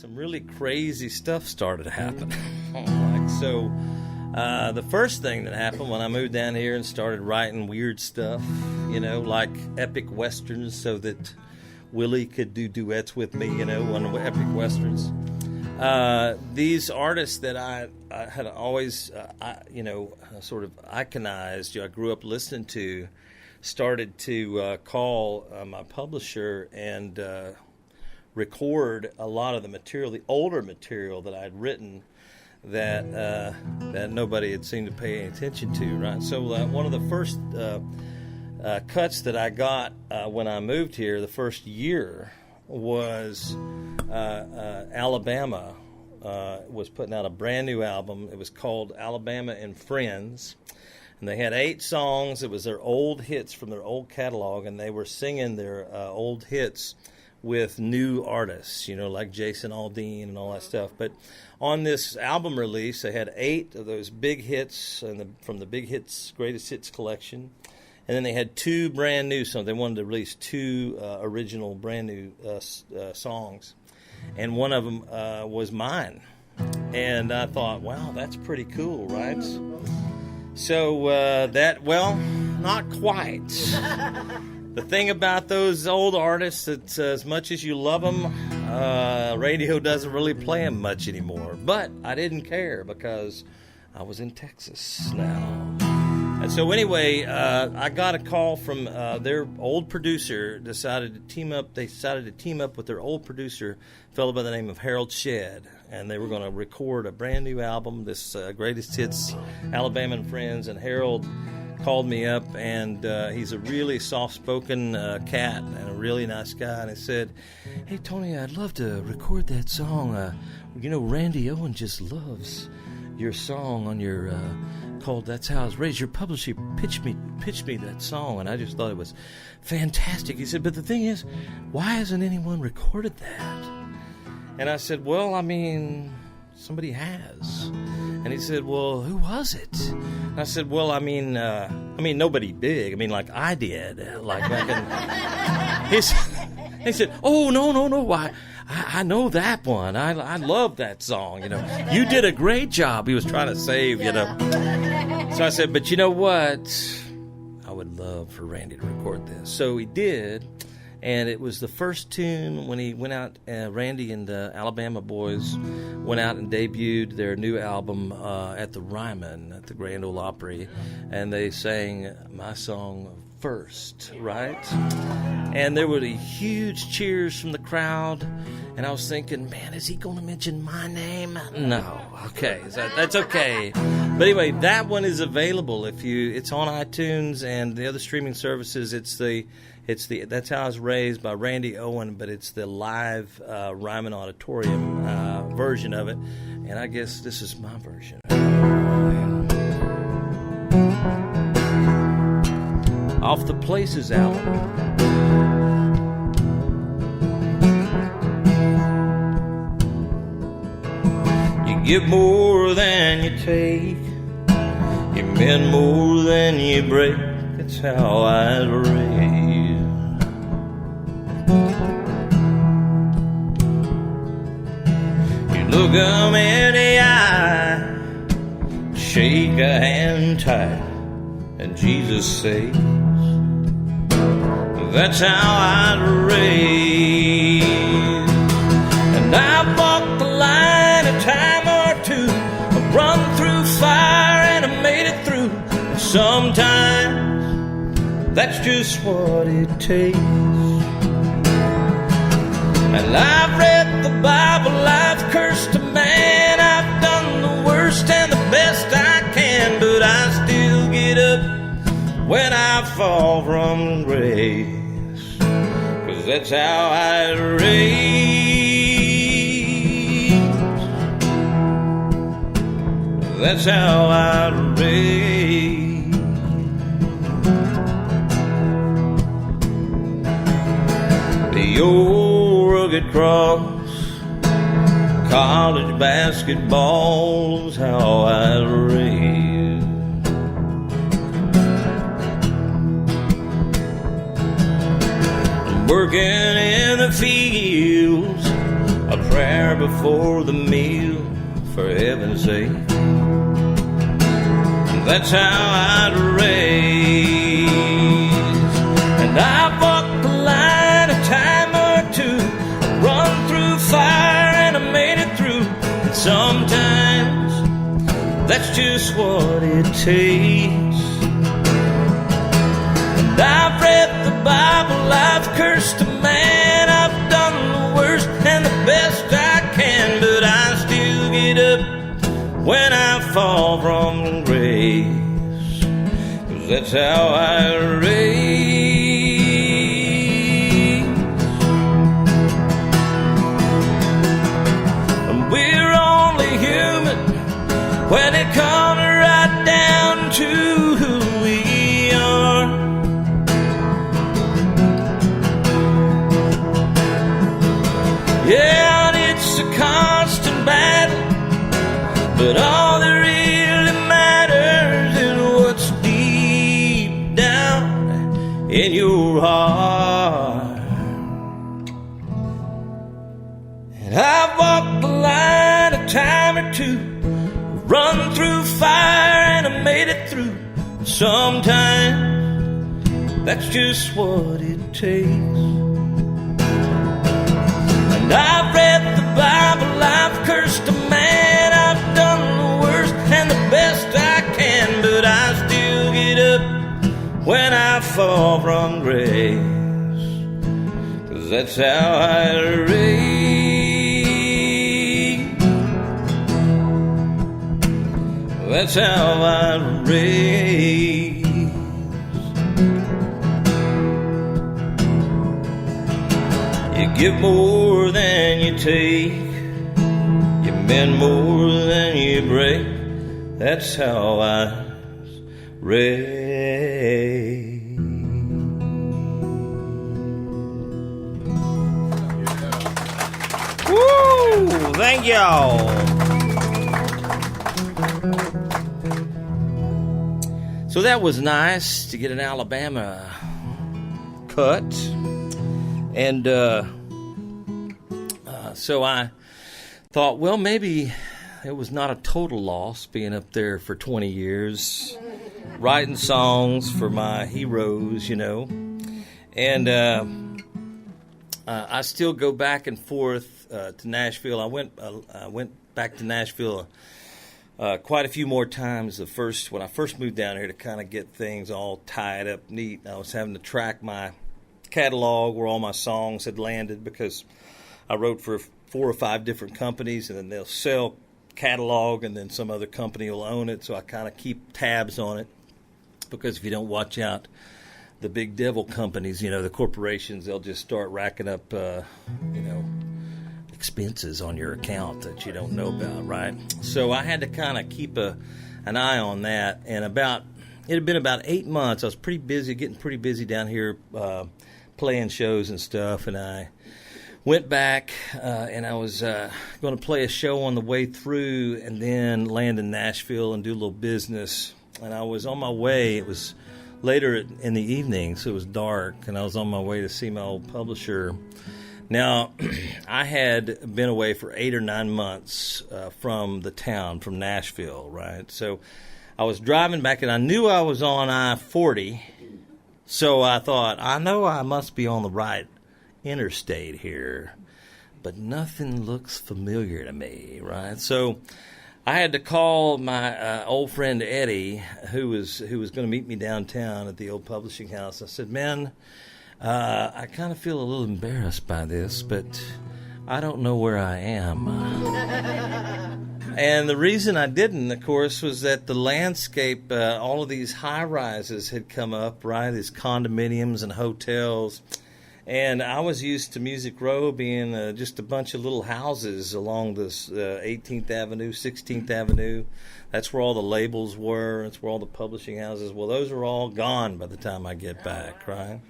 some really crazy stuff started happening. The first thing that happened when I moved down here and started writing weird stuff, like epic westerns so that Willie could do duets with me, on epic westerns. These artists that I had always, sort of iconized, I grew up listening to, started to call my publisher and record a lot of the material, the older material that I'd written that nobody had seemed to pay any attention to, right? So one of the first cuts that I got when I moved here, the first year, was Alabama was putting out a brand new album. It was called Alabama and Friends, and they had 8 songs. It was their old hits from their old catalog, and they were singing their old hits with new artists, like Jason Aldean and all that stuff. But on this album release, they had 8 of those big hits from the Big Hits, Greatest Hits collection. And then they had 2 brand new songs. They wanted to release 2 original brand new songs. And one of them was mine. And I thought, wow, that's pretty cool, right? So not quite. The thing about those old artists, it's as much as you love them, radio doesn't really play them much anymore. But I didn't care because I was in Texas now. And so anyway, I got a call from their old producer. They decided to team up with their old producer, a fellow by the name of Harold Shedd, and they were going to record a brand new album, this Greatest Hits, Alabama and Friends. And Harold called me up, and he's a really soft-spoken cat and a really nice guy. And he said, "Hey Tony, I'd love to record that song. Randy Owen just loves your song on your." Called That's How I Was Raised. Your publisher pitched me that song, and I just thought it was fantastic. He said, but the thing is, why hasn't anyone recorded that? And I said, well, somebody has. And he said, well, who was it? And I said, well, nobody big. Like I did. Like back in... He said, oh, no. I know that one. I love that song. You did a great job. He was trying to save, So I said, but you know what? I would love for Randy to record this. So he did, and it was the first tune when he went out. Randy and the Alabama boys went out and debuted their new album at the Ryman at the Grand Ole Opry, and they sang my song first, right? And there were the huge cheers from the crowd, and I was thinking, man, is he going to mention my name? No. Okay, that's okay. But anyway, that one is available it's on iTunes and the other streaming services. It's the That's How I Was Raised by Randy Owen, but it's the live Ryman Auditorium version of it, and I guess this is my version. Off the Places album. You give more than you take, you mend more than you break. That's how I was raised. You look 'em in the eye, shake a hand tight, and Jesus says, that's how I was raised. And I've walked the line a time or two, I've run through fire and I made it through. And sometimes that's just what it takes. And I've read the Bible, I've cursed a man, I've done the worst and the best I can, but I still get up when I fall from grace. 'Cause that's how I was raised. That's how I was raised. The old rugged cross, college basketball's how I was raised. Working in the fields, I prayer before the meal, for heaven's sake. That's how I'd raise. And I've walked the line a time or two, run through fire and I made it through. And sometimes that's just what it takes. And I've read the Bible, I've cursed a man, I've done the worst and the best I can, but I still get up when I fall from grace, 'cause that's how I raise. And we're only human when it comes right down to who we are. Yeah, and it's a constant battle, but all that really matters is what's deep down in your heart. And I've walked the line a time or two, run through fire and I made it through. Sometimes that's just what it takes. And I've read the Bible, I've cursed a man, I've done the worst and the best I can, but I still get up when I fall from grace, 'cause that's how I raise. That's how I raise. You give more than you take, you mend more than you break. That's how I raise. Woo! Thank y'all. So that was nice to get an Alabama cut. And so I thought, well, maybe it was not a total loss being up there for 20 years, writing songs for my heroes, you know. And I still go back and forth to Nashville. I went back to Nashville quite a few more times. When I first moved down here to kind of get things all tied up neat. I was having to track my catalog where all my songs had landed, because I wrote for 4 or 5 different companies, and then they'll sell catalog and then some other company will own it. So I kind of keep tabs on it, because if you don't watch out, the big devil companies, you know, the corporations, they'll just start racking up, expenses on your account that you don't know about, right? So I had to kind of keep an eye on that. And it had been about 8 months. I was getting pretty busy down here, playing shows and stuff, and I went back and I was going to play a show on the way through and then land in Nashville and do a little business. And I was on my way. It was later in the evening, so it was dark, and I was on my way to see my old publisher. Now, I had been away for 8 or 9 months from the town, from Nashville, right? So I was driving back, and I knew I was on I-40. So I thought, I know I must be on the right interstate here, but nothing looks familiar to me, right? So I had to call my old friend Eddie, who was going to meet me downtown at the old publishing house. I said, man, I kind of feel a little embarrassed by this, but I don't know where I am. And the reason I didn't, of course, was that the landscape, all of these high-rises had come up, right, these condominiums and hotels. And I was used to Music Row being just a bunch of little houses along this 18th Avenue, 16th Avenue. That's where all the labels were. That's where all the publishing houses. Well, those are all gone by the time I get back, right?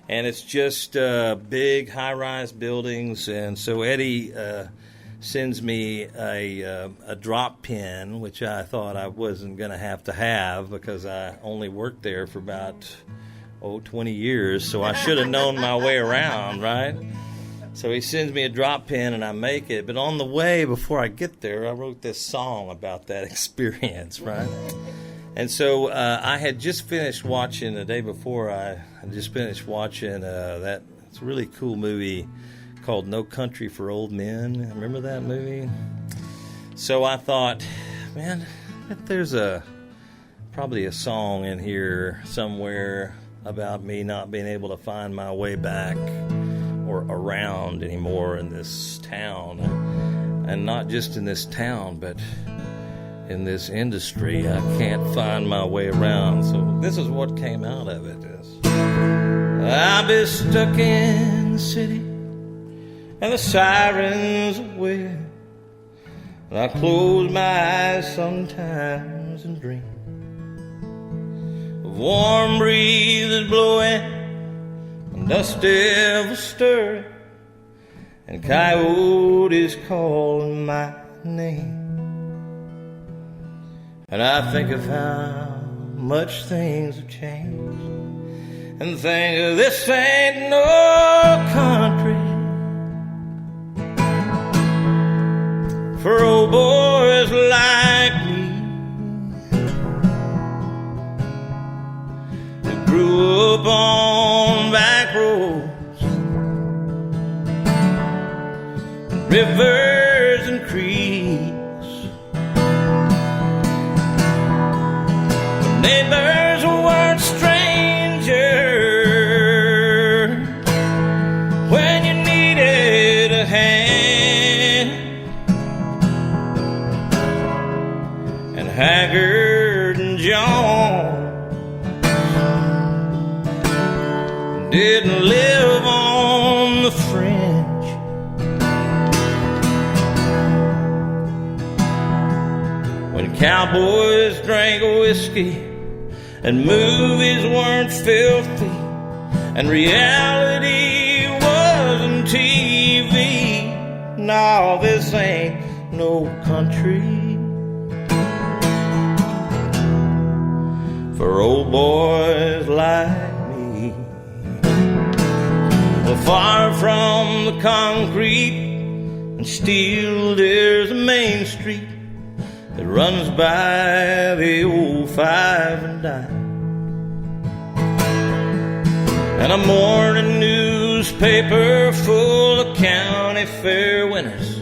And it's just big, high-rise buildings. And so Eddie sends me a drop pin, which I thought I wasn't going to have because I only worked there for about 20 years, so I should have known my way around, right? So he sends me a drop pin and I make it. But on the way, before I get there, I wrote this song about that experience, right? And so I had just finished watching, the day before, I just finished watching that it's a really cool movie called No Country for Old Men. Remember that movie? So I thought, man, there's probably a song in here somewhere about me not being able to find my way back or around anymore in this town. And not just in this town, but in this industry. I can't find my way around. So this is what came out of it. I've been stuck in the city and the sirens wail. And I close my eyes sometimes and dream of warm breezes blowing and dust ever stirring and coyotes calling my name. And I think of how much things have changed and think this ain't no country for old boys like me who grew up on back roads, rivers and creeks. Neighbors weren't strangers when you needed a hand, and Haggard and John didn't live on the fringe. When cowboys drank whiskey and movies weren't filthy, and reality wasn't TV. No, this ain't no country for old boys like me. Well, far from the concrete and steel, there's a main street that runs by the old 5 and dime, and a morning newspaper full of county fair winners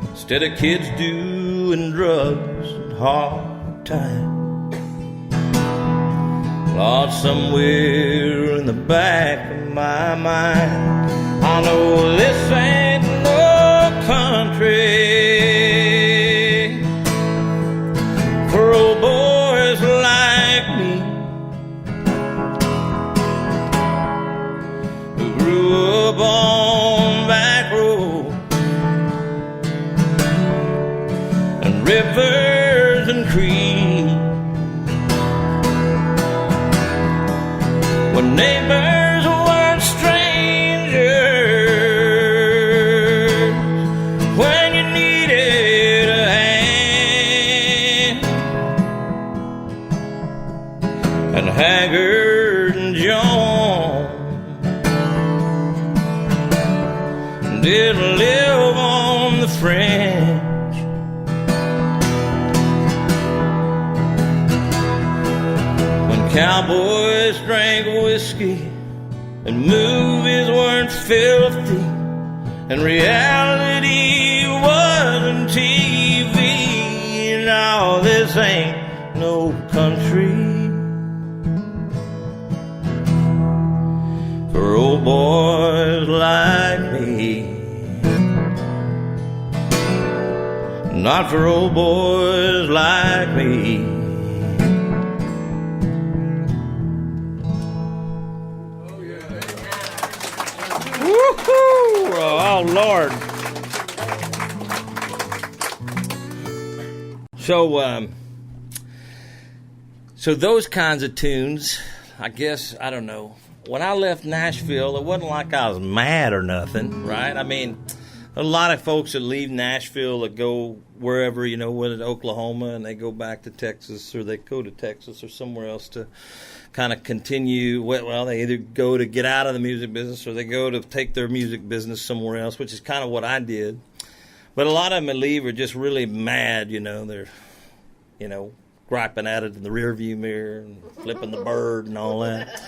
instead of kids doing drugs and hard time. Lost somewhere in the back of my mind, I know this ain't no country for old boys like me who grew up on back roads and rivers and creeks. When neighbors weren't strangers, when you needed a hand, and Haggard and John didn't live on the fringe. When cowboys drank whiskey and movies weren't filthy and reality wasn't TV. Now this ain't no country for old boys like me. Not for old boys like me. Woo-hoo! Oh, Lord. So those kinds of tunes, I guess, I don't know. When I left Nashville, it wasn't like I was mad or nothing, right? I mean, a lot of folks that leave Nashville that go wherever, whether to Oklahoma, and they go back to Texas, or they go to Texas or somewhere else to kind of continue. Well, they either go to get out of the music business, or they go to take their music business somewhere else, which is kind of what I did. But a lot of them that leave are just really mad, they're, griping at it in the rearview mirror and flipping the bird and all that.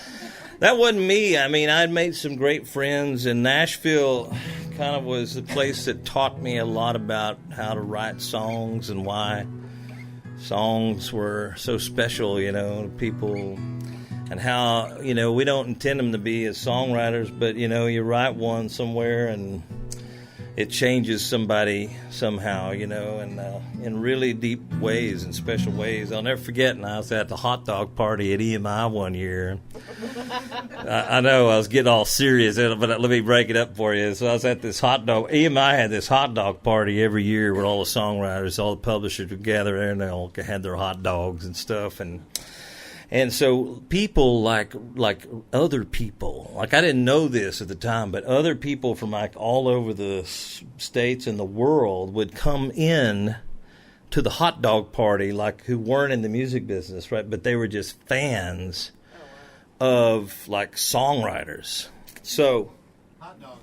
That wasn't me. I mean, I'd made some great friends, and Nashville kind of was the place that taught me a lot about how to write songs and why songs were so special, to people, and how, we don't intend them to be as songwriters, but, you write one somewhere and it changes somebody somehow, and in really deep ways and special ways. I'll never forget, and I was at the hot dog party at EMI one year. I know I was getting all serious, but let me break it up for you. So I was at this EMI had this hot dog party every year where all the songwriters, all the publishers would gather there, and they all had their hot dogs and stuff. And so people like other people, like I didn't know this at the time, but other people from like all over the states and the world would come in to the hot dog party, like who weren't in the music business, right? But they were just fans of like songwriters. So, hot dogs.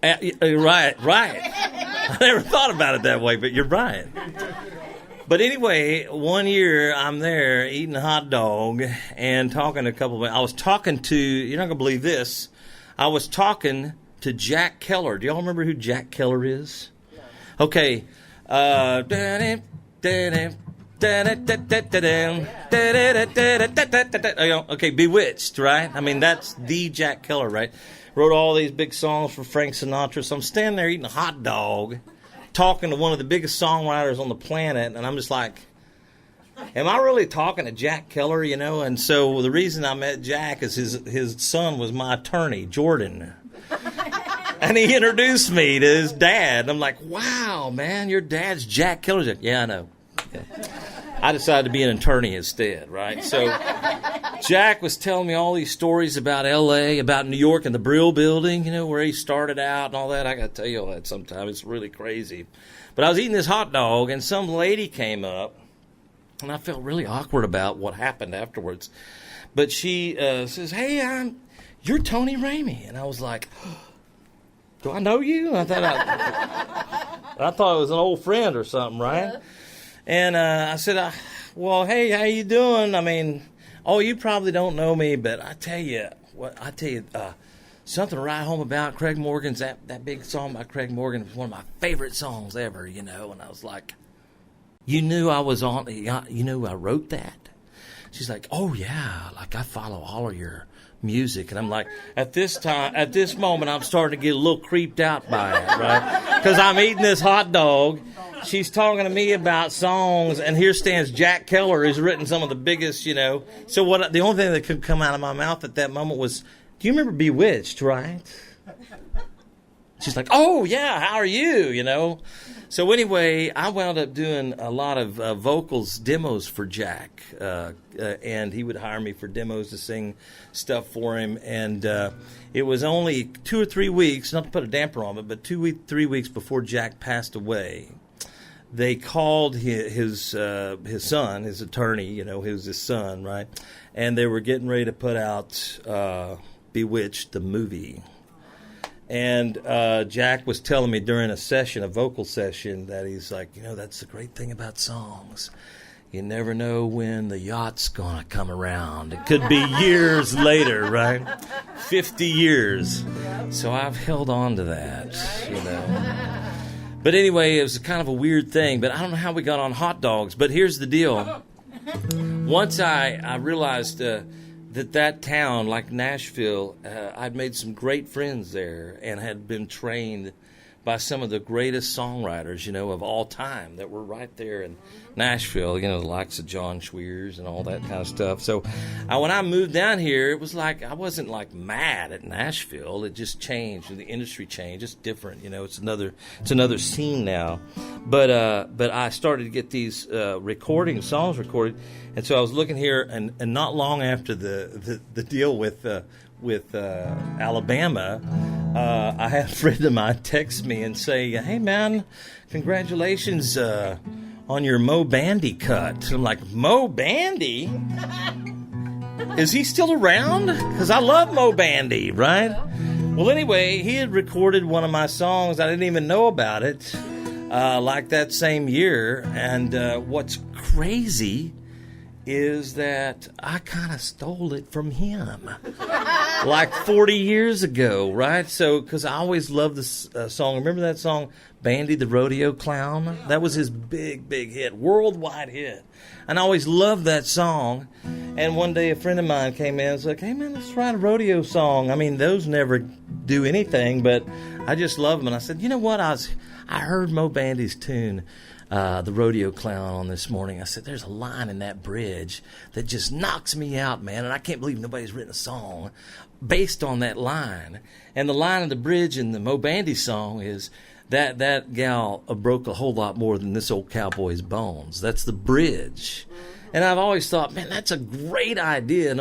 Right. I never thought about it that way, but you're right. But anyway, one year I'm there eating a hot dog and talking to a couple of. I was talking to. You're not gonna believe this. I was talking to Jack Keller. Do y'all remember who Jack Keller is? No. Okay. Okay, Bewitched, right? I mean, that's the Jack Keller, right? Wrote all these big songs for Frank Sinatra. So I'm standing there eating a hot dog, talking to one of the biggest songwriters on the planet, and I'm just like, am I really talking to Jack Keller, And so the reason I met Jack is his son was my attorney, Jordan. And he introduced me to his dad. And I'm like, wow, man, your dad's Jack Keller. He's like, yeah, I know. Yeah. I decided to be an attorney instead, right? So Jack was telling me all these stories about L.A., about New York and the Brill Building, where he started out and all that. I got to tell you all that sometime. It's really crazy. But I was eating this hot dog, and some lady came up, and I felt really awkward about what happened afterwards. But she says, hey, you're Tony Ramey. And I was like, do I know you? I thought it was an old friend or something, right? Yeah. And I said, well, hey, how you doing? I mean, you probably don't know me, but I tell you, something to write home about. Craig Morgan's that big song by Craig Morgan was one of my favorite songs ever, And I was like, you knew I was on? You knew I wrote that? She's like, oh yeah, like I follow all of your music. And I'm like, at this moment, I'm starting to get a little creeped out by it, right? Because I'm eating this hot dog. She's talking to me about songs, and here stands Jack Keller, who's written some of the biggest, So the only thing that could come out of my mouth at that moment was, do you remember Bewitched, right? She's like, oh, yeah, how are you, So anyway, I wound up doing a lot of vocals demos for Jack, and he would hire me for demos to sing stuff for him. And it was only 2 or 3 weeks, not to put a damper on it, but 3 weeks before Jack passed away. They called his son, his attorney, he was his son, right? And they were getting ready to put out Bewitched, the movie. And Jack was telling me during a vocal session, that he's like, that's the great thing about songs. You never know when the yacht's going to come around. It could be years later, right? 50 years. So I've held on to that, But anyway, it was kind of a weird thing, but I don't know how we got on hot dogs. But here's the deal. Once I realized that town, like Nashville, I'd made some great friends there and had been trained by some of the greatest songwriters, of all time that were right there in Nashville, the likes of John Schweers and all that kind of stuff. So when I moved down here, it was like I wasn't like mad at Nashville. It just changed. The industry changed. It's different. It's another scene now. But I started to get these songs recorded. And so I was looking here, and not long after the deal with Alabama, I had a friend of mine text me and say, "Hey man, congratulations on your Mo Bandy cut." I'm like, Mo Bandy? Is he still around? Because I love Mo Bandy, right? Well, anyway, he had recorded one of my songs. I didn't even know about it, like that same year. And what's crazy is that I kind of stole it from him like 40 years ago, right? So, because I always loved this song. Remember that song, Bandy the Rodeo Clown? That was his big, big hit, worldwide hit. And I always loved that song. And one day a friend of mine came in and was like, "Hey man, let's write a rodeo song." I mean, those never do anything, but I just love them. And I said, you know what? I heard Mo Bandy's tune, the Rodeo Clown, on this morning. I said, there's a line in that bridge that just knocks me out, man. And I can't believe nobody's written a song based on that line. And the line of the bridge in the Mo Bandy song is, that gal broke a whole lot more than this old cowboy's bones. That's the bridge. And I've always thought, man, that's a great idea.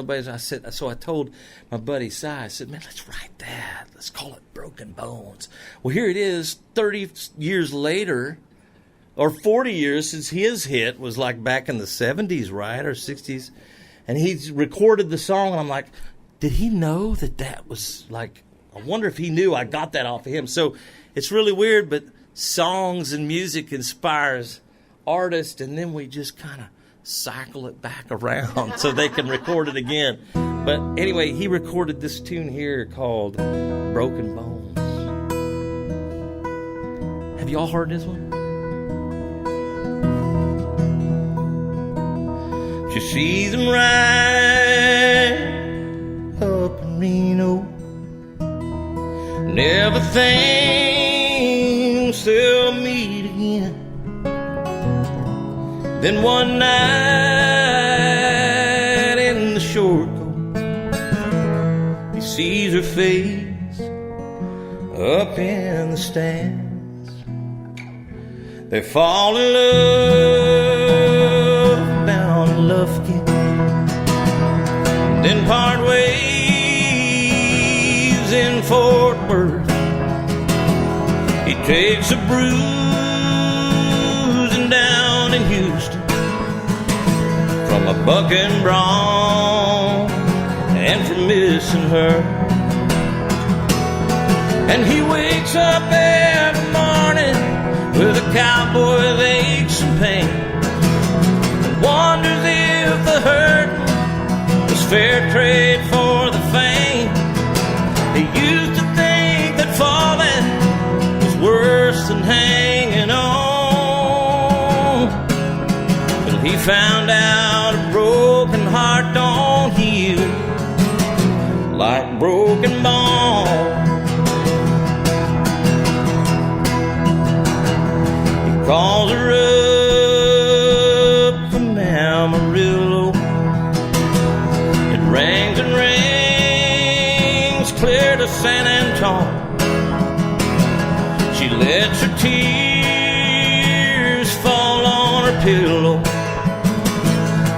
So I told my buddy Si, I said, man, let's write that. Let's call it Broken Bones. Well, here it is, 30 years later, or 40 years since his hit was like back in the 70s, right, or 60s. And he's recorded the song, and I'm like, did he know that was like, I wonder if he knew I got that off of him. So it's really weird, but songs and music inspires artists, and then we just kind of cycle it back around so they can record it again. But anyway, he recorded this tune here called Broken Bones. Have you all heard this one? She sees them right up in Reno. Never thinks they'll meet again. Then one night in the short coat, he sees her face up in the stands. They fall in love down in Lufkin, then part ways in Fort Worth. He takes a bruising down in Houston from a bucking bronc and from missing her. And he wakes up every morning with a cowboy's aches and pain, and wonders if the hurt was fair trade for the fame. He used to think that falling was worse than hanging on, till he found out a broken heart don't heal like broken bones. He calls her up from Amarillo. It rings and rings clear to San Antonio. She lets her tears fall on her pillow,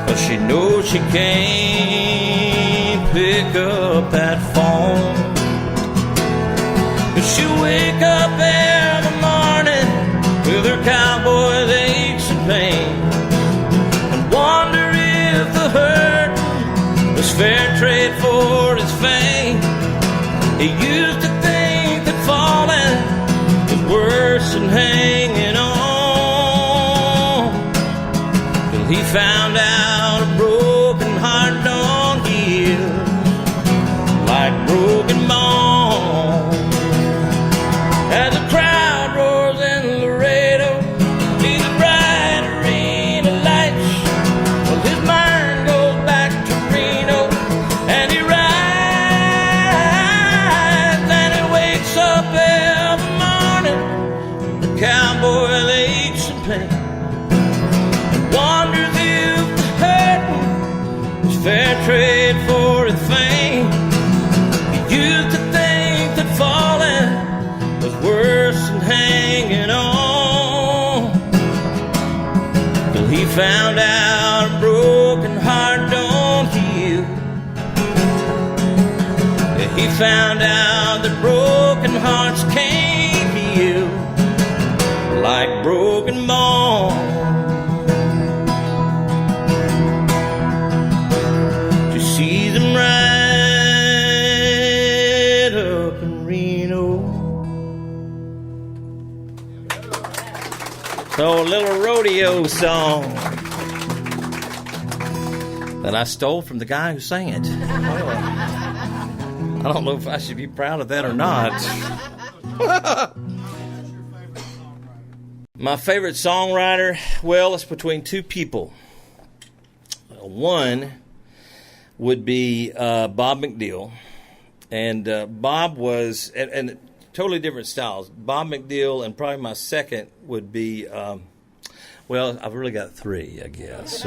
but she knows she can't pick up that phone. But she'll wake up every morning with her cowboy's aches and pains, and wonder if the hurt was fair trade for his fame. He used to think that falling was worse than hanging on, till he found out a broken heart don't heal like broken bones. As the crowd roars in Laredo, see the bright arena lights, well, his mind goes back to Reno, and he rides and he wakes up every morning, the cowboy aches and pain, and wonders if the hurting was fair trade for his fame. He used to think that falling was worse than hanging on, till he found out a broken heart don't heal. He found out that broken hearts can't heal like broken bones. To see them right up in Reno. So a little rodeo song that I stole from the guy who sang it. I don't know if I should be proud of that or not. My favorite songwriter, well, it's between two people. One would be Bob McDill. And Bob was, and totally different styles. Bob McDill, and probably my second would be, well, I've really got three, I guess.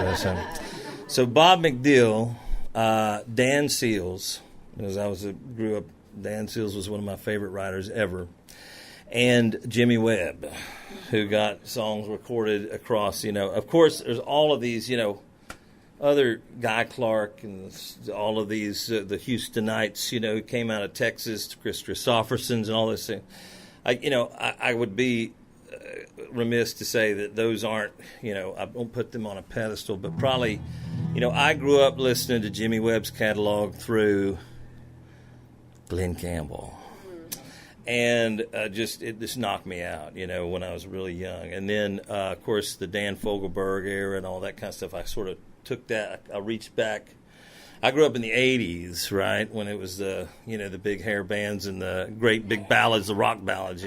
So Bob McDill, Dan Seals, as I grew up, Dan Seals was one of my favorite writers ever, and Jimmy Webb, who got songs recorded across, of course, there's all of these, other Guy Clark and all of these, the Houstonites, who came out of Texas, Chris Christophersons and all this thing. I would be remiss to say that those aren't, I don't put them on a pedestal, but probably, I grew up listening to Jimmy Webb's catalog through Glenn Campbell. And it just knocked me out, when I was really young. And then, of course, the Dan Fogelberg era and all that kind of stuff, I sort of took that, I reached back. I grew up in the 80s, right, when it was the big hair bands and the great big ballads, the rock ballads,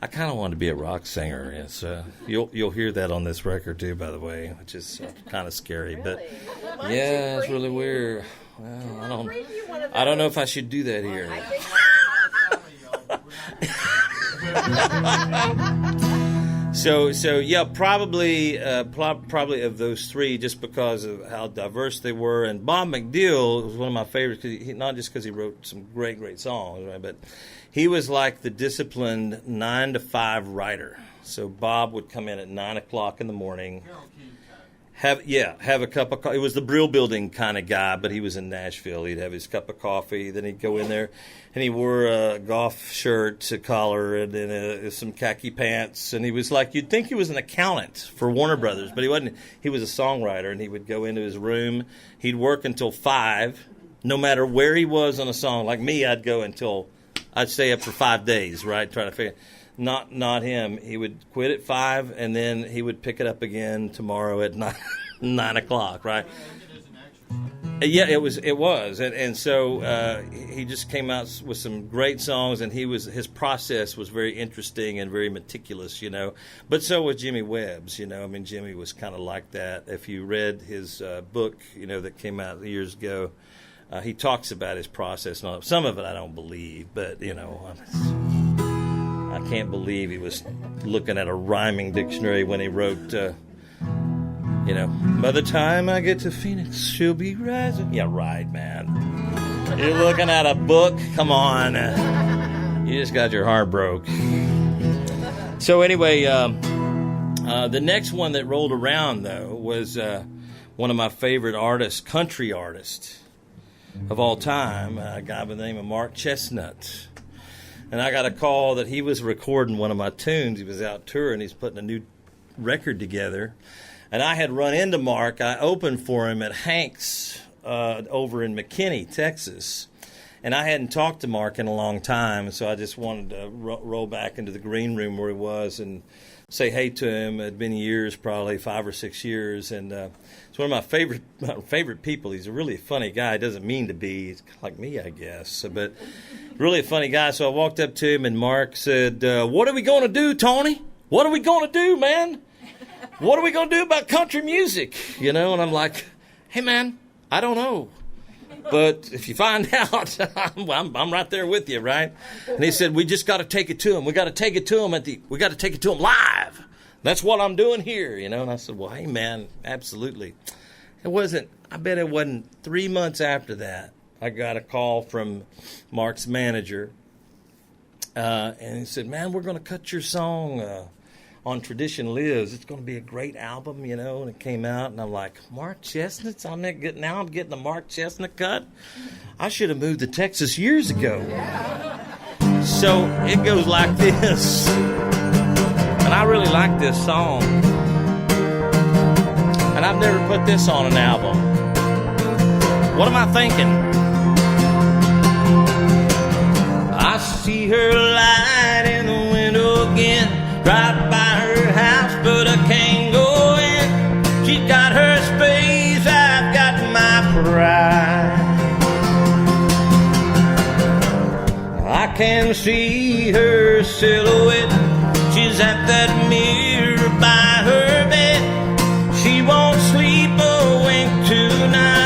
I kind of wanted to be a rock singer. Yes, you'll hear that on this record, too, by the way, which is kind of scary. But, yeah, it's really weird. Well, I don't know if I should do that here. So yeah, probably of those three, just because of how diverse they were. And Bob McDill was one of my favorites, not just because he wrote some great songs, right, but he was like the disciplined 9 to 5 writer. So Bob would come in at 9 o'clock in the morning. Have a cup of coffee. It was the Brill Building kind of guy, but he was in Nashville. He'd have his cup of coffee, then he'd go in there, and he wore a golf shirt, a collar, and then some khaki pants. And he was like, you'd think he was an accountant for Warner Brothers, but he wasn't. He was a songwriter, and he would go into his room. He'd work until 5, no matter where he was on a song. Like me, I'd stay up for 5 days, right, trying to figure. Not him. He would quit at 5, and then he would pick it up again tomorrow at 9 o'clock, right? Yeah, it was, and so he just came out with some great songs, and his process was very interesting and very meticulous, But so was Jimmy Webb's, Jimmy was kind of like that. If you read his book, that came out years ago, he talks about his process. And all. Some of it I don't believe, but I can't believe he was looking at a rhyming dictionary when he wrote, by the time I get to Phoenix, she'll be rising. Yeah, right, man. You're looking at a book? Come on. You just got your heart broke. So anyway, the next one that rolled around, though, was one of my favorite artists, country artists of all time, a guy by the name of Mark Chestnut. And I got a call that he was recording one of my tunes. He was out touring. He's putting a new record together. And I had run into Mark. I opened for him at Hank's over in McKinney, Texas. And I hadn't talked to Mark in a long time, so I just wanted to roll back into the green room where he was and say hey to him. It had been years, probably 5 or 6 years. And it's one of my favorite people. He's a really funny guy. He doesn't mean to be. He's kind of like me, I guess. But really a funny guy. So I walked up to him, and Mark said, what are we going to do, Tony? What are we going to do, man? What are we going to do about country music? And I'm like, hey, man, I don't know. But if you find out, I'm right there with you, right? And he said, we just got to take it to him. We got to take it to him we got to take it to him live. That's what I'm doing here, And I said, well, hey, man, absolutely. I bet it wasn't 3 months after that, I got a call from Mark's manager. And he said, man, we're going to cut your song. on Tradition Lives. It's going to be a great album, and it came out, and I'm like, Mark Chestnut's? I'm getting the Mark Chestnut cut? I should have moved to Texas years ago. So it goes like this. And I really like this song. And I've never put this on an album. What am I thinking? I see her light in the window again, right by her house, but I can't go in. She's got her space, I've got my pride. I can see her silhouette. She's at that mirror by her bed. She won't sleep a wink tonight.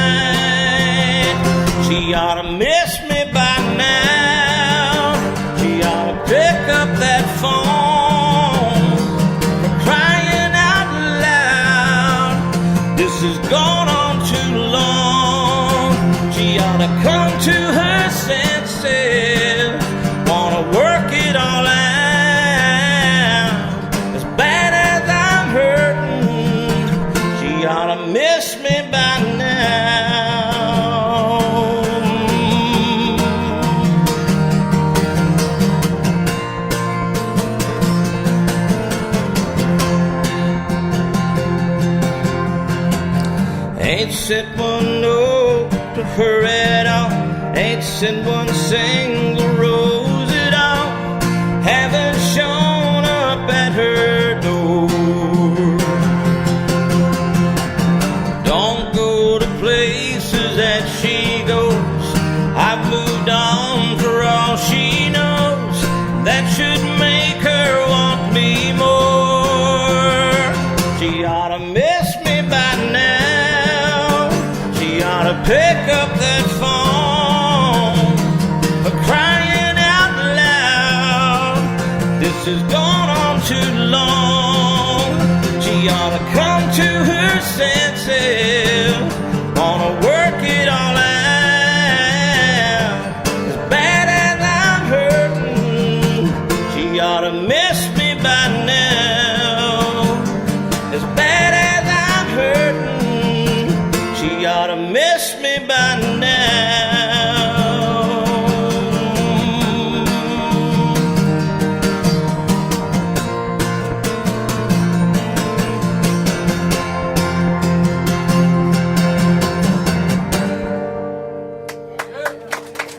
She ought to miss me by now. She ought to pick up that phone. For crying out loud, this has gone on too long. She ought to come to her senses. Wanna work it all out. As bad as I'm hurting, she ought to miss me by now. Ain't sent one note to her at all. Ain't sent one single rose at all. Haven't shown up at her door. Don't go to places that she goes. I've moved on for all she knows. That should make her want me more. She ought to miss me by now. She ought to pick up that phone. For crying out loud, this has gone on too long. She ought to come to her senses. Wanna work it all out. As bad as I'm hurting, she ought to miss me by now. As bad as I'm hurting, she ought to miss me by now.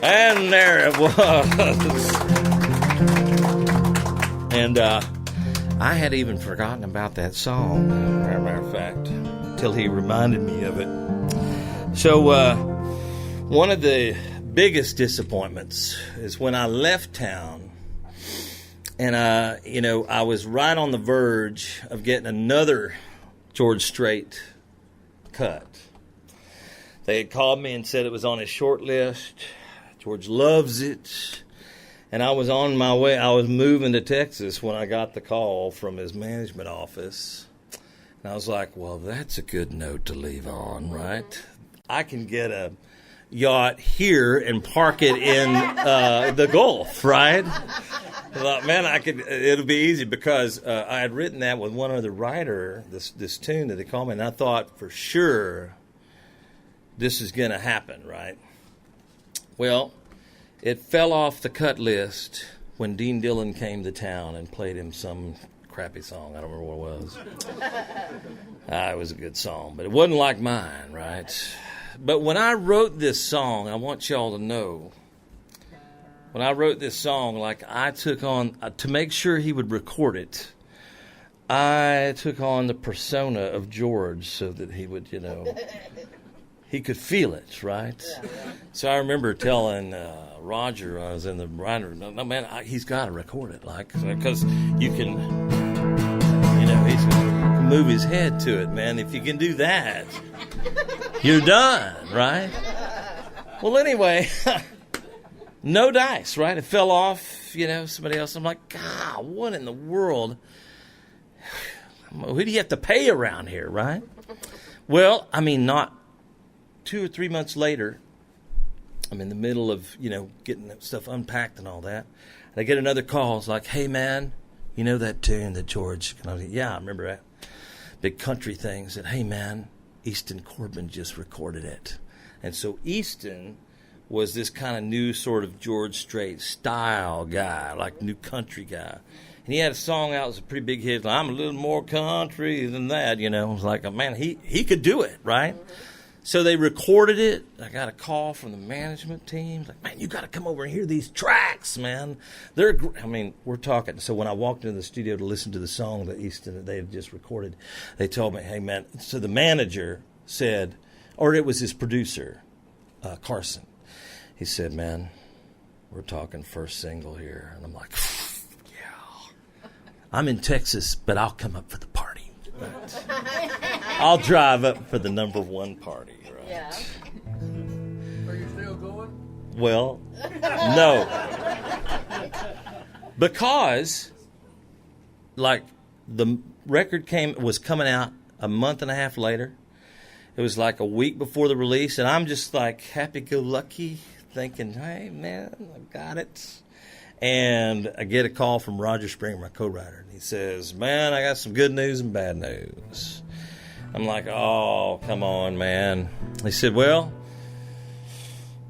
And there it was. And I had even forgotten about that song, as a matter of fact, until he reminded me of it. So one of the biggest disappointments is when I left town, and I was right on the verge of getting another George Strait cut. They had called me and said it was on his short list. George loves it. And I was on my way. I was moving to Texas when I got the call from his management office. And I was like, well, that's a good note to leave on, right? I can get a yacht here and park it in the Gulf, right? I thought, man, it'll be easy, because I had written that with one other writer, this tune that they called me, and I thought for sure this is going to happen, right? Well, it fell off the cut list when Dean Dillon came to town and played him some crappy song. I don't remember what it was. It was a good song, but it wasn't like mine, right? But when I wrote this song, I want y'all to know, when I wrote this song, like, I took on, to make sure he would record it, I took on the persona of George so that he would, he could feel it, right? So I remember telling Roger, I was in the writer, no man, he's got to record it, like, because you can, he's going to move his head to it, man. If you can do that, you're done, right? Well, anyway, no dice, right? It fell off, somebody else. I'm like, God, what in the world? Who do you have to pay around here, right? Well, not 2 or 3 months later, I'm in the middle of, getting that stuff unpacked and all that. And I get another call. It's like, hey, man, you know that tune that George, and I was like, yeah, I remember that. Big country thing. Said, hey, man, Easton Corbin just recorded it. And so Easton was this kind of new sort of George Strait style guy, like new country guy. And he had a song out that was a pretty big hit. Like, I'm a little more country than that, you know. I was like, man, he could do it, right? So they recorded it. I got a call from the management team. Like, man, you got to come over and hear these tracks, man. We're talking. So when I walked into the studio to listen to the song that Easton they had just recorded, they told me, hey, man. So the manager said, or it was his producer, Carson. He said, man, we're talking first single here. And I'm like, yeah. I'm in Texas, but I'll come up for the party. Right? I'll drive up for the number one party, right? Yeah. Are you still going? Well, no. Because, like, the record was coming out a month and a half later. It was like a week before the release, and I'm just like happy-go-lucky, thinking, hey, man, I got it. And I get a call from Roger Springer, my co-writer, and he says, man, I got some good news and bad news. I'm like, oh, come on, man. He said, well,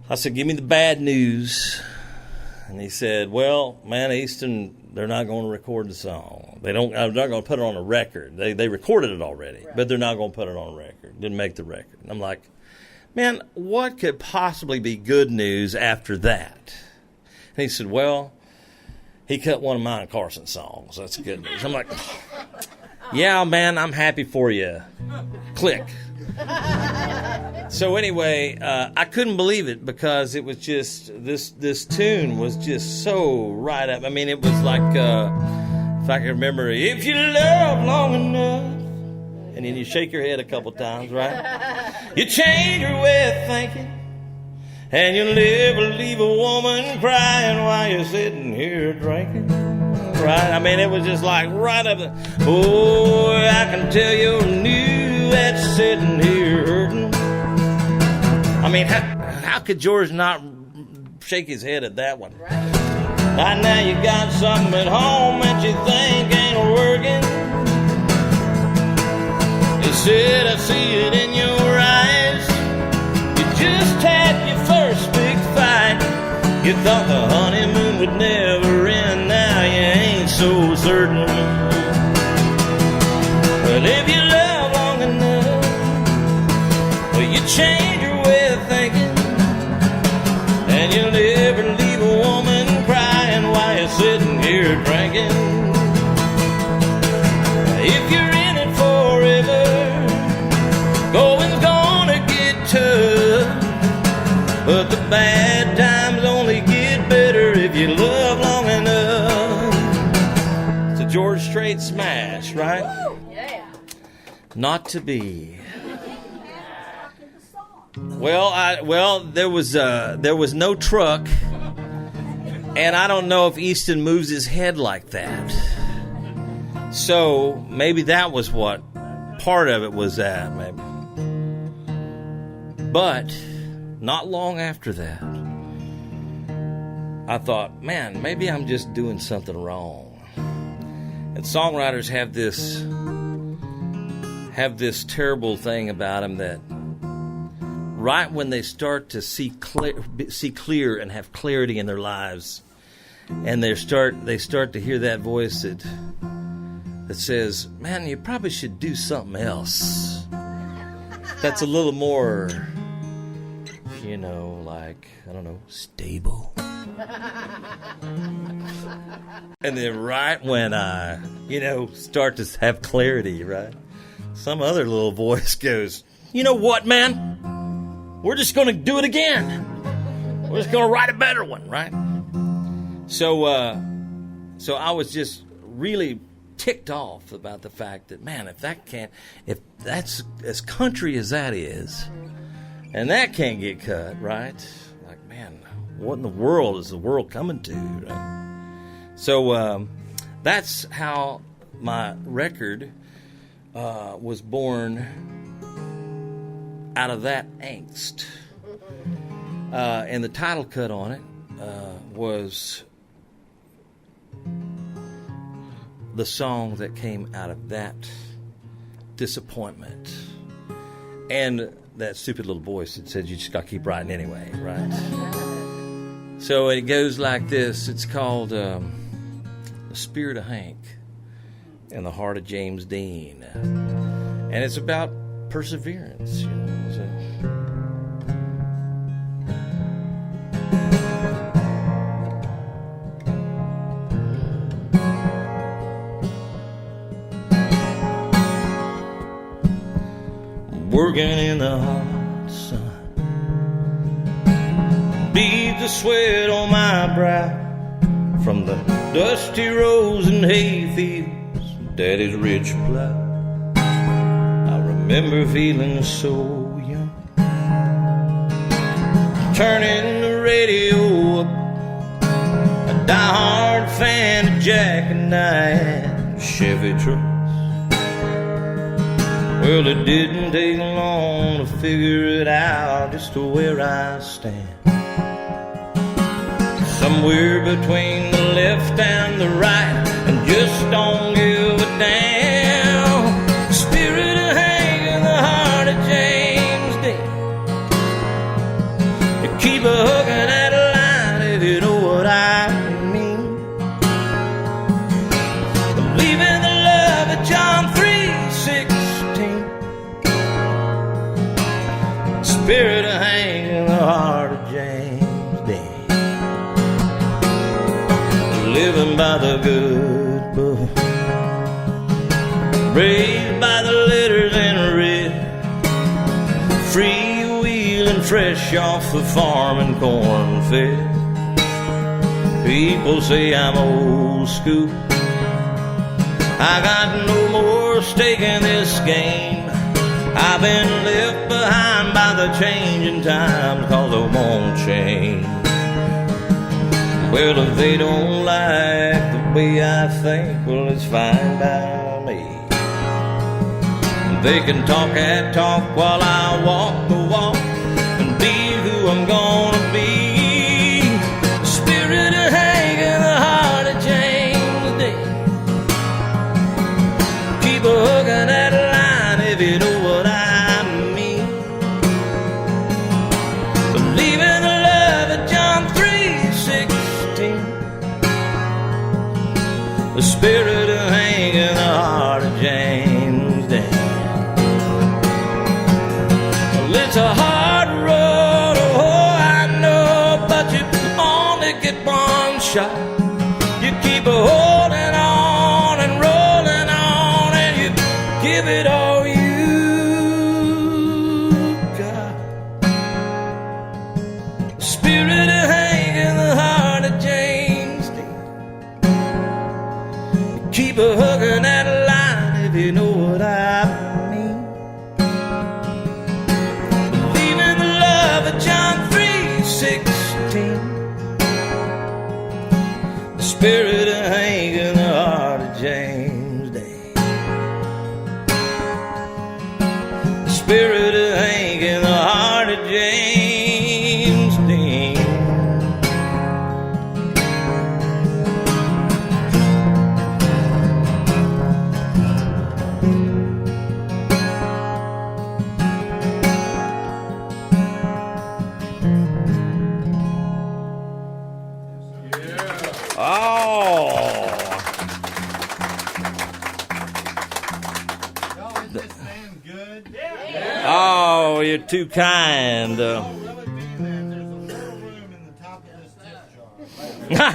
I said, give me the bad news. And he said, well, man, Easton, they're not going to record the song. I'm not going to put it on a record. They recorded it already, but they're not going to put it on a record. Didn't make the record. And I'm like, man, what could possibly be good news after that? And he said, well, he cut one of mine Carson songs. That's good news. I'm like, yeah, man, I'm happy for you. Click. So anyway, I couldn't believe it because it was just, this tune was just so right up. I mean, it was like, if I can remember, if you love long enough, and then you shake your head a couple times, right? You change your way of thinking. And you'll never leave a woman crying while you're sitting here drinking. Right? I mean, it was just like right up the... Oh, I can tell you knew that's sitting here hurting. I mean, how could George not shake his head at that one? Right. Right now you got something at home that you think ain't working. He said, I see it in your eyes. You just had your first big fight. You thought the honeymoon would never end. Now you ain't so certain. Well, if you love long enough, well, you change your way of thinking. And you'll never leave a woman crying while you're sitting here drinking. If you're in it forever, going's gonna get tough. But the bad times only get better if you love long enough. It's a George Strait smash, right? Yeah. Not to be. Well, there was no truck, and I don't know if Easton moves his head like that. So maybe that was what part of it was at, maybe. But not long after that, I thought, man, maybe I'm just doing something wrong. And songwriters have this terrible thing about them that right when they start to see clear and have clarity in their lives, and they start to hear that voice that says, man, you probably should do something else that's a little more, like, I don't know, stable. And then right when I, start to have clarity, right, some other little voice goes, you know what, man? We're just going to do it again. We're just going to write a better one, right? So I was just really ticked off about the fact that, man, if that's as country as that is, and that can't get cut, right? Like, man, what in the world is the world coming to? Right? So that's how my record was born, out of that angst. And the title cut on it was the song that came out of that disappointment. And that stupid little voice that said you just got to keep writing anyway, right? So it goes like this. It's called The Spirit of Hank and the Heart of James Dean. And it's about perseverance, you know. So. Working in the hot sun, beads of sweat on my brow from the dusty rows and hayfields, Daddy's rich plow. I remember feeling so young, turning the radio up, a diehard fan of Jack and Diane Chevy trucks. Well, it didn't take long to figure it out just to where I stand. Somewhere between the left and the right, and just don't give a damn. Spirit of Hank and the heart of James Dean. You keep a hooking at a line if you know what I mean. Believe in the love of John 3:16. Spirit of Hank and the heart of James Dean. Living by the good book, raised by the letters in red, freewheeling fresh off the farm and corn fed. People say I'm old school, I got no more stake in this game. I've been left behind by the changing times, 'cause they won't change. Well, if they don't like the way I think, well, it's fine by me. They can talk that talk while I walk the walk and be who I'm gonna be. Spirit of Hank and the heart of James Dean. Keep a hooking at a line if you know what I mean. Believe in the love of John 3:16. The spirit of Hank and the heart of James Dean. Well, it's a hard road, oh, I know, but you only get one shot. You keep a holding on and rolling on, and you give it all you got. The spirit of Hank and the heart of James Dean. Keep a hooking at a line if you know what I mean. Believe in the love of John 3:16. The spirit of Hank and the heart of James Dean. The spirit of Hank and the heart of James Dean. Oh. Y'all, is this man good? Oh, you're too kind. Well, it be that there's a little room in the top of this tip jar.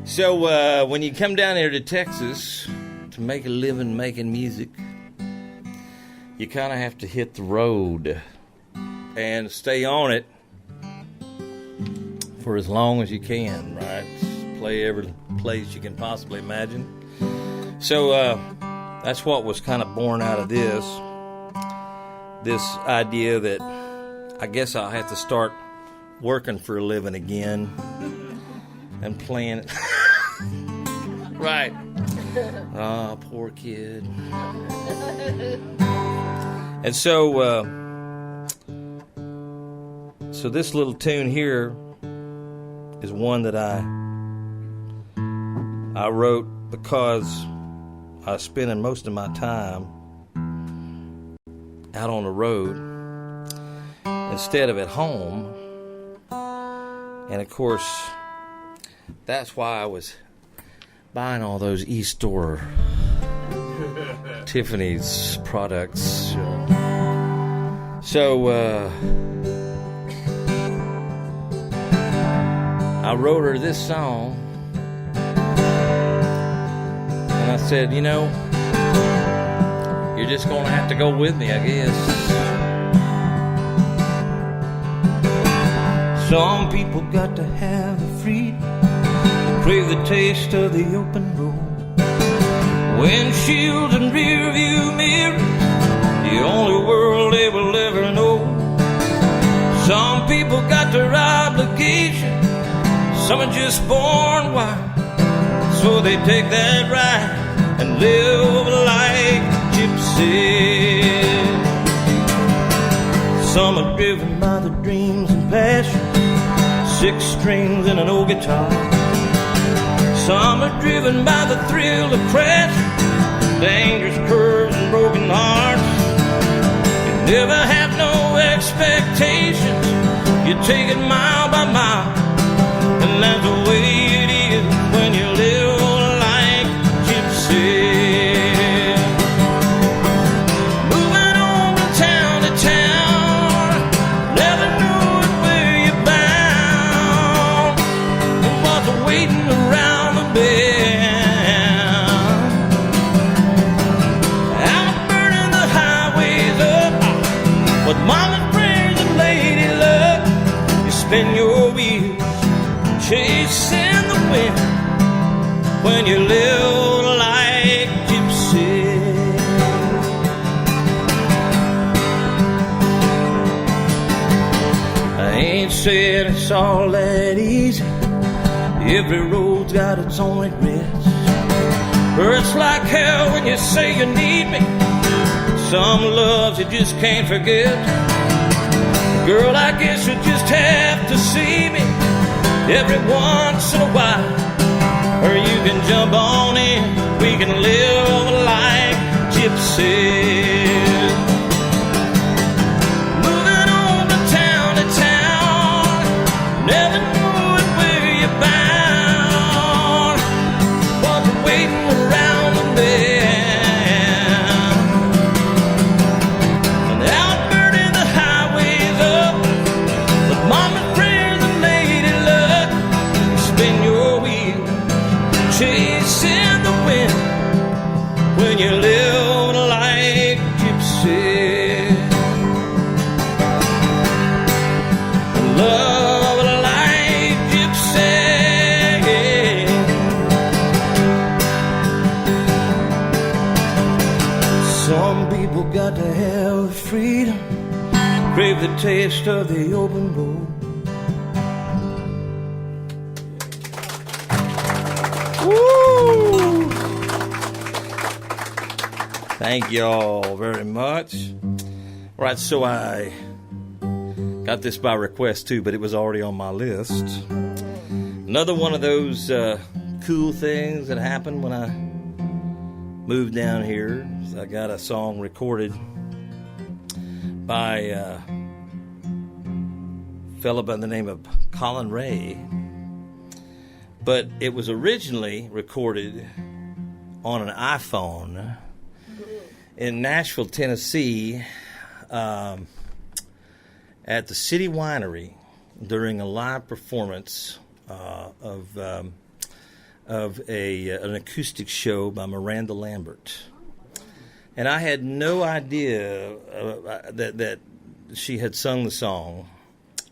So when you come down here to Texas to make a living making music, you kind of have to hit the road and stay on it for as long as you can, right? Play every place you can possibly imagine. So that's what was kind of born out of this idea that I guess I'll have to start working for a living again and playing it. Right. Oh, poor kid. And so this little tune here is one that I I wrote because I was spending most of my time out on the road instead of at home. And of course, that's why I was buying all those e-store Tiffany's products. So I wrote her this song, and I said, you know, you're just going to have to go with me, I guess. Some people got to have the freedom to crave the taste of the open road. Windshields and rear view mirrors, the only world they will ever know. Some people got their obligations, some are just born wild, so they take that ride and live like gypsies. Some are driven by the dreams and passions, 6 strings and an old guitar. Some are driven by the thrill of crashing, dangerous curves and broken hearts. You never have no expectations, you take it mile by mile, and that's the way it is when you live like gypsies. Moving on from town to town, never knowing where you're bound, and what's waiting around the bend. Out burning the highways up with mama's prayers and lady luck. You spin your wheels chasing the wind when you live like gypsies. I ain't saying it's all that easy. Every road's got its own regrets. Hurts like hell when you say you need me. Some loves you just can't forget. Girl, I guess you just have to see me every once in a while, or you can jump on in. We can live like gypsies. Moving on from town to town, never knowing where you're bound, but waiting around the bend. And out burning the highways up with mama's prayers and lady luck. Spin your wheel chasing the wind when you live like gypsies. Love like gypsies. Some people got to have freedom, crave the taste of the open road. Woo! Thank y'all very much. All right, so I got this by request too, but it was already on my list. Another one of those cool things that happened when I moved down here. I got a song recorded by a fellow by the name of Colin Ray. But it was originally recorded on an iPhone in Nashville, Tennessee, at the City Winery during a live performance of an acoustic show by Miranda Lambert. And I had no idea that she had sung the song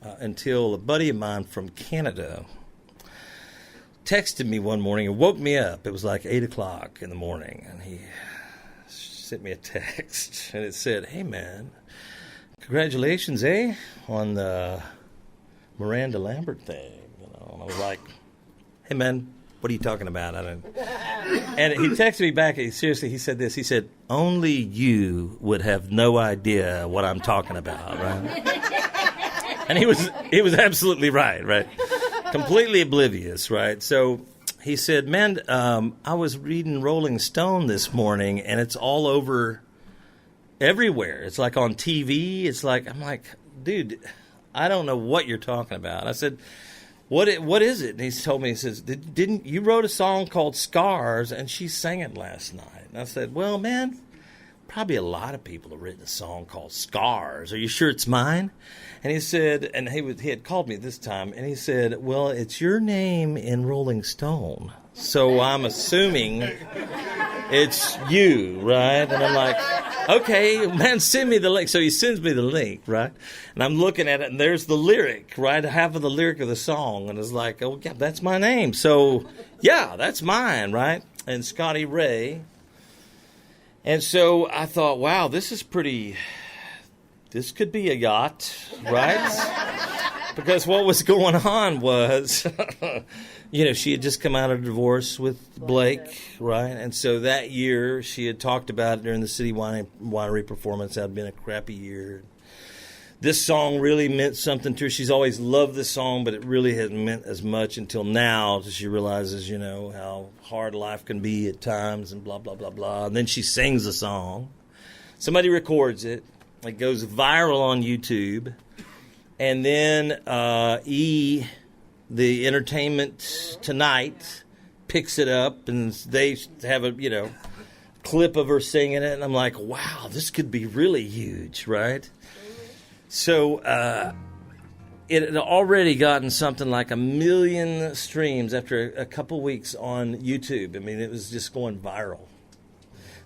until a buddy of mine from Canada texted me one morning and woke me up. It was like 8 o'clock in the morning, and he sent me a text, and it said, "Hey, man, congratulations, on the Miranda Lambert thing." And I was like, "Hey, man, what are you talking about?" And he texted me back. He said this. He said, "Only you would have no idea what I'm talking about, right?" And he was absolutely right? Completely oblivious, right? So he said, man, I was reading Rolling Stone this morning, and it's all over everywhere. It's like on TV. It's like, I'm like, dude, I don't know what you're talking about. I said, what is it? And he told me, he says, didn't you wrote a song called Scars, and she sang it last night. And I said, well, man, probably a lot of people have written a song called Scars. Are you sure it's mine? And he said, and he had called me this time, and he said, well, it's your name in Rolling Stone, so I'm assuming it's you, right? And I'm like, okay, man, send me the link. So he sends me the link, right? And I'm looking at it, and there's the lyric, right? Half of the lyric of the song, and it's like, oh, yeah, that's my name. So, yeah, that's mine, right? And Scotty Ray. And so I thought, wow, this could be a yacht, right? Because what was going on was, she had just come out of a divorce with Blake, right? And so that year, she had talked about it during the City Winery performance. That had been a crappy year. This song really meant something to her. She's always loved this song, but it really hasn't meant as much until now. She realizes, how hard life can be at times and blah, blah, blah, blah. And then she sings the song. Somebody records it. It goes viral on YouTube. And then the Entertainment Tonight, picks it up, and they have a, clip of her singing it. And I'm like, wow, this could be really huge, right? So it had already gotten something like 1 million streams after a couple weeks on YouTube. I mean, it was just going viral.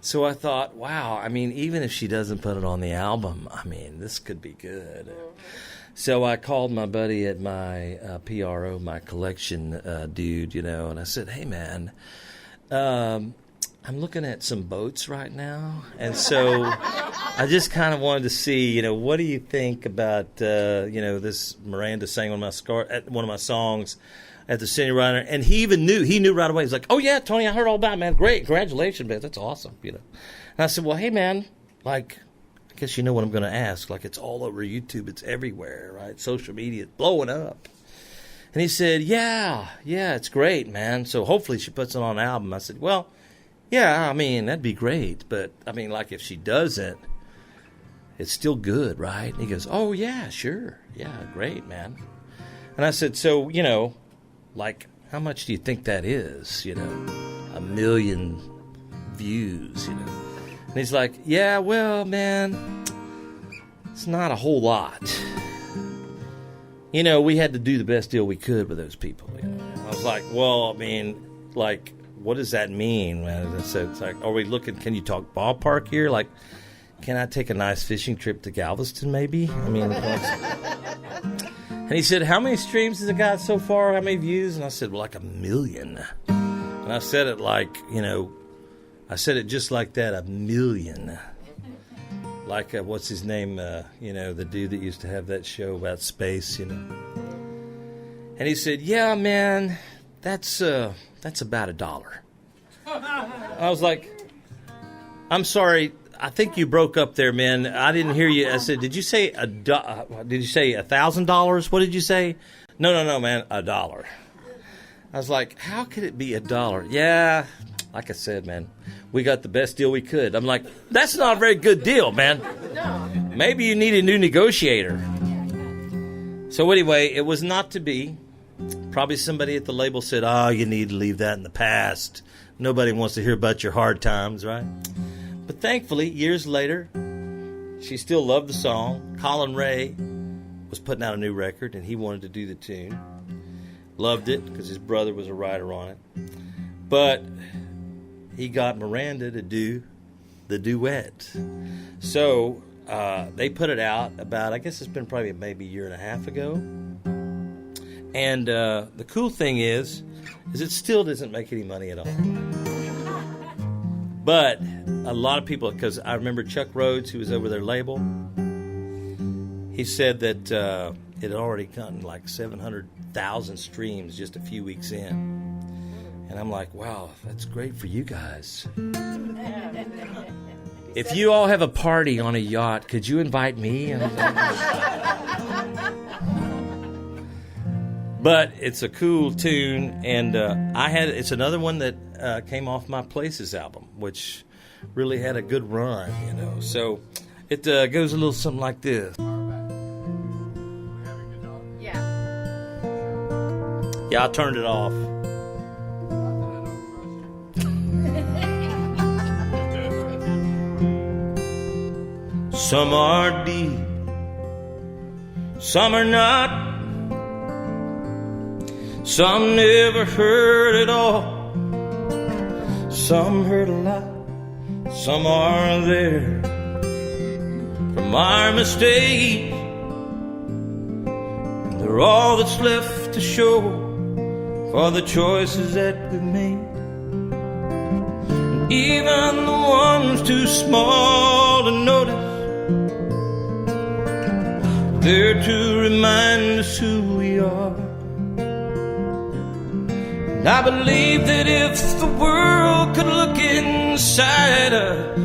So I thought, wow, I mean, even if she doesn't put it on the album, I mean, this could be good. So I called my buddy at my PRO, my collection dude, and I said, hey, man, I'm looking at some boats right now, and so I just kind of wanted to see, what do you think about, this Miranda sang one of my songs at the Singer-Songwriters, and he knew right away. He's like, oh yeah, Tony, I heard all about it, man. Great, congratulations, man, that's awesome, And I said, well, hey, man, like, I guess you know what I'm going to ask. Like, it's all over YouTube, it's everywhere, right? Social media, it's blowing up. And he said, yeah, it's great, man. So hopefully she puts it on an album. I said, well, yeah, I mean, that'd be great. But, I mean, like, if she doesn't, it's still good, right? And he goes, oh, yeah, sure. Yeah, great, man. And I said, so, like, how much do you think that is? 1 million views, And he's like, yeah, well, man, it's not a whole lot. We had to do the best deal we could with those people. I was like, well, I mean, like, what does that mean, man? I said, it's like, are we looking, can you talk ballpark here? Like, can I take a nice fishing trip to Galveston, maybe? I mean, and he said, how many streams has it got so far? How many views? And I said, well, like 1 million. And I said it like, I said it just like that, 1 million. Like, what's his name? The dude that used to have that show about space, And he said, yeah, man, that's about $1. I was like, I'm sorry, I think you broke up there, man. I didn't hear you. I said, did you say $1,000? What did you say? No, man, $1. I was like, how could it be $1? Yeah, like I said, man, we got the best deal we could. I'm like, that's not a very good deal, man. Maybe you need a new negotiator. So anyway, it was not to be. Probably somebody at the label said, you need to leave that in the past. Nobody wants to hear about your hard times, right? But thankfully, years later, she still loved the song. Colin Ray was putting out a new record, and he wanted to do the tune. Loved it because his brother was a writer on it. But he got Miranda to do the duet. So they put it out about, I guess it's been probably maybe a year and a half ago. And the cool thing is it still doesn't make any money at all. But a lot of people, because I remember Chuck Rhodes, who was over their label, he said that it had already gotten like 700,000 streams just a few weeks in. And I'm like, wow, that's great for you guys. If you all have a party on a yacht, could you invite me? But it's a cool tune, and it's another one that came off my Places album, which really had a good run, you know. So it goes a little something like this. Yeah. Yeah, I turned it off. Some are deep, some are not. Some never hurt at all. Some hurt a lot. Some are there from our mistakes. They're all that's left to show for the choices that we've made. And even the ones too small to notice, there to remind us who we are. And I believe that if the world could look inside us,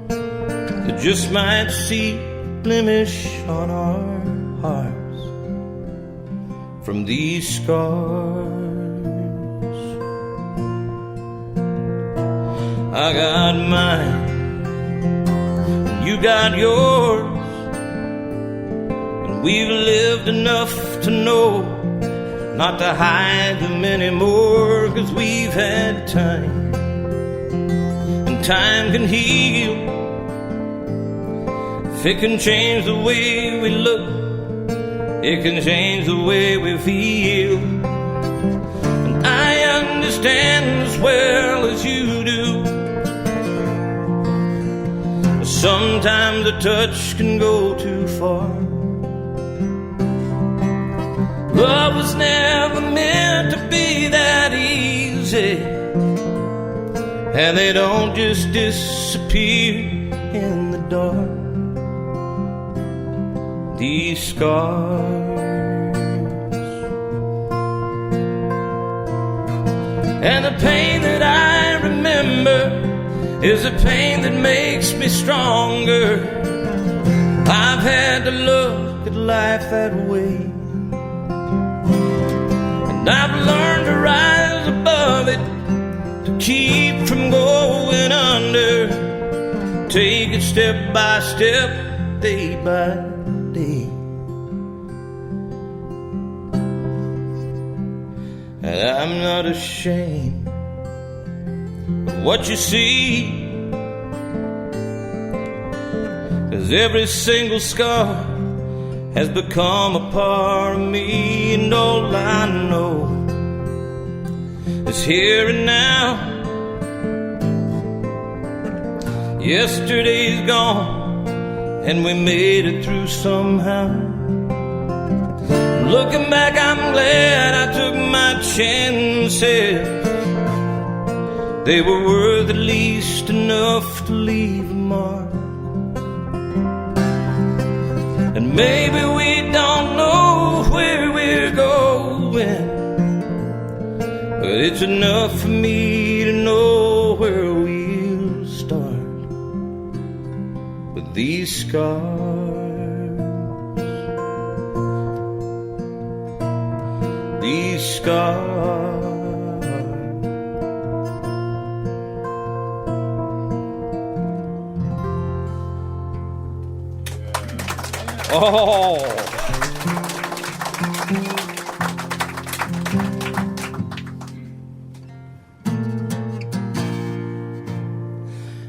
they just might see a blemish on our hearts from these scars. I got mine, you got yours. We've lived enough to know not to hide them anymore, 'cause we've had time, and time can heal. If it can change the way we look, it can change the way we feel. And I understand as well as you do, sometimes a touch can go too far. Love was never meant to be that easy, and they don't just disappear in the dark. These scars and the pain that I remember is the pain that makes me stronger. I've had to look at life that way, and I've learned to rise above it, to keep from going under. Take it step by step, day by day. And I'm not ashamed of what you see, 'cause every single scar has become a part of me, and all I know is here and now. Yesterday's gone, and we made it through somehow. Looking back, I'm glad I took my chances. They were worth at least enough to leave a mark. And maybe we don't know where we're going, but it's enough for me to know where we'll start with these scars. These scars. Oh.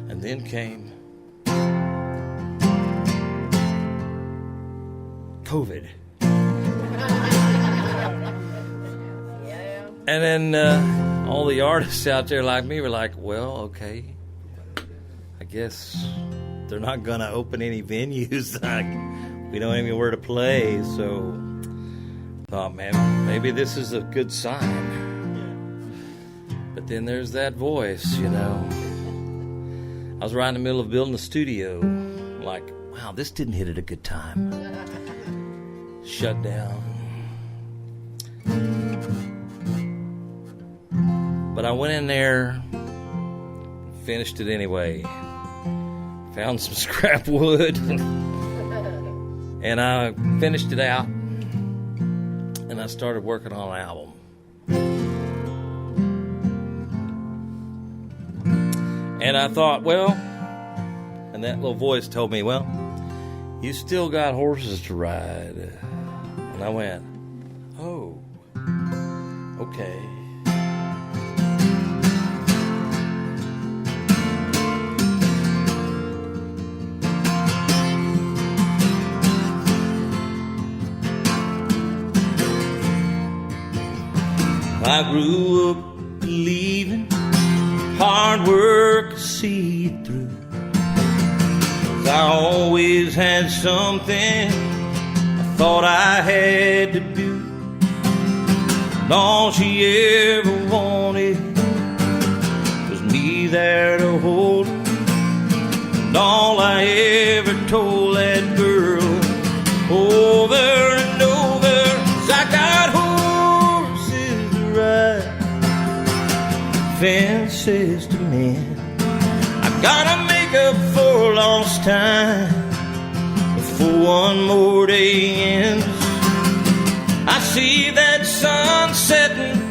And then came COVID. And then all the artists out there like me were like, well, okay, I guess they're not going to open any venues. We don't have anywhere to play. So I thought, man, maybe this is a good sign. But then there's that voice, you know. I was right in the middle of building a studio. Like, wow, this didn't hit at a good time. Shut down. But I went in there, finished it anyway. Found some scrap wood, and I finished it out. And and I started working on an album. And I thought, well, and that little voice told me, well, you still got horses to ride. And I went, oh, okay. I grew up believing hard work could see it through. 'Cause I always had something I thought I had to do. And all she ever wanted was me there to hold her. And all I ever told that girl over and over is I got horses to ride, fences to mend. I gotta make up for lost time before one more day ends. I see that sun setting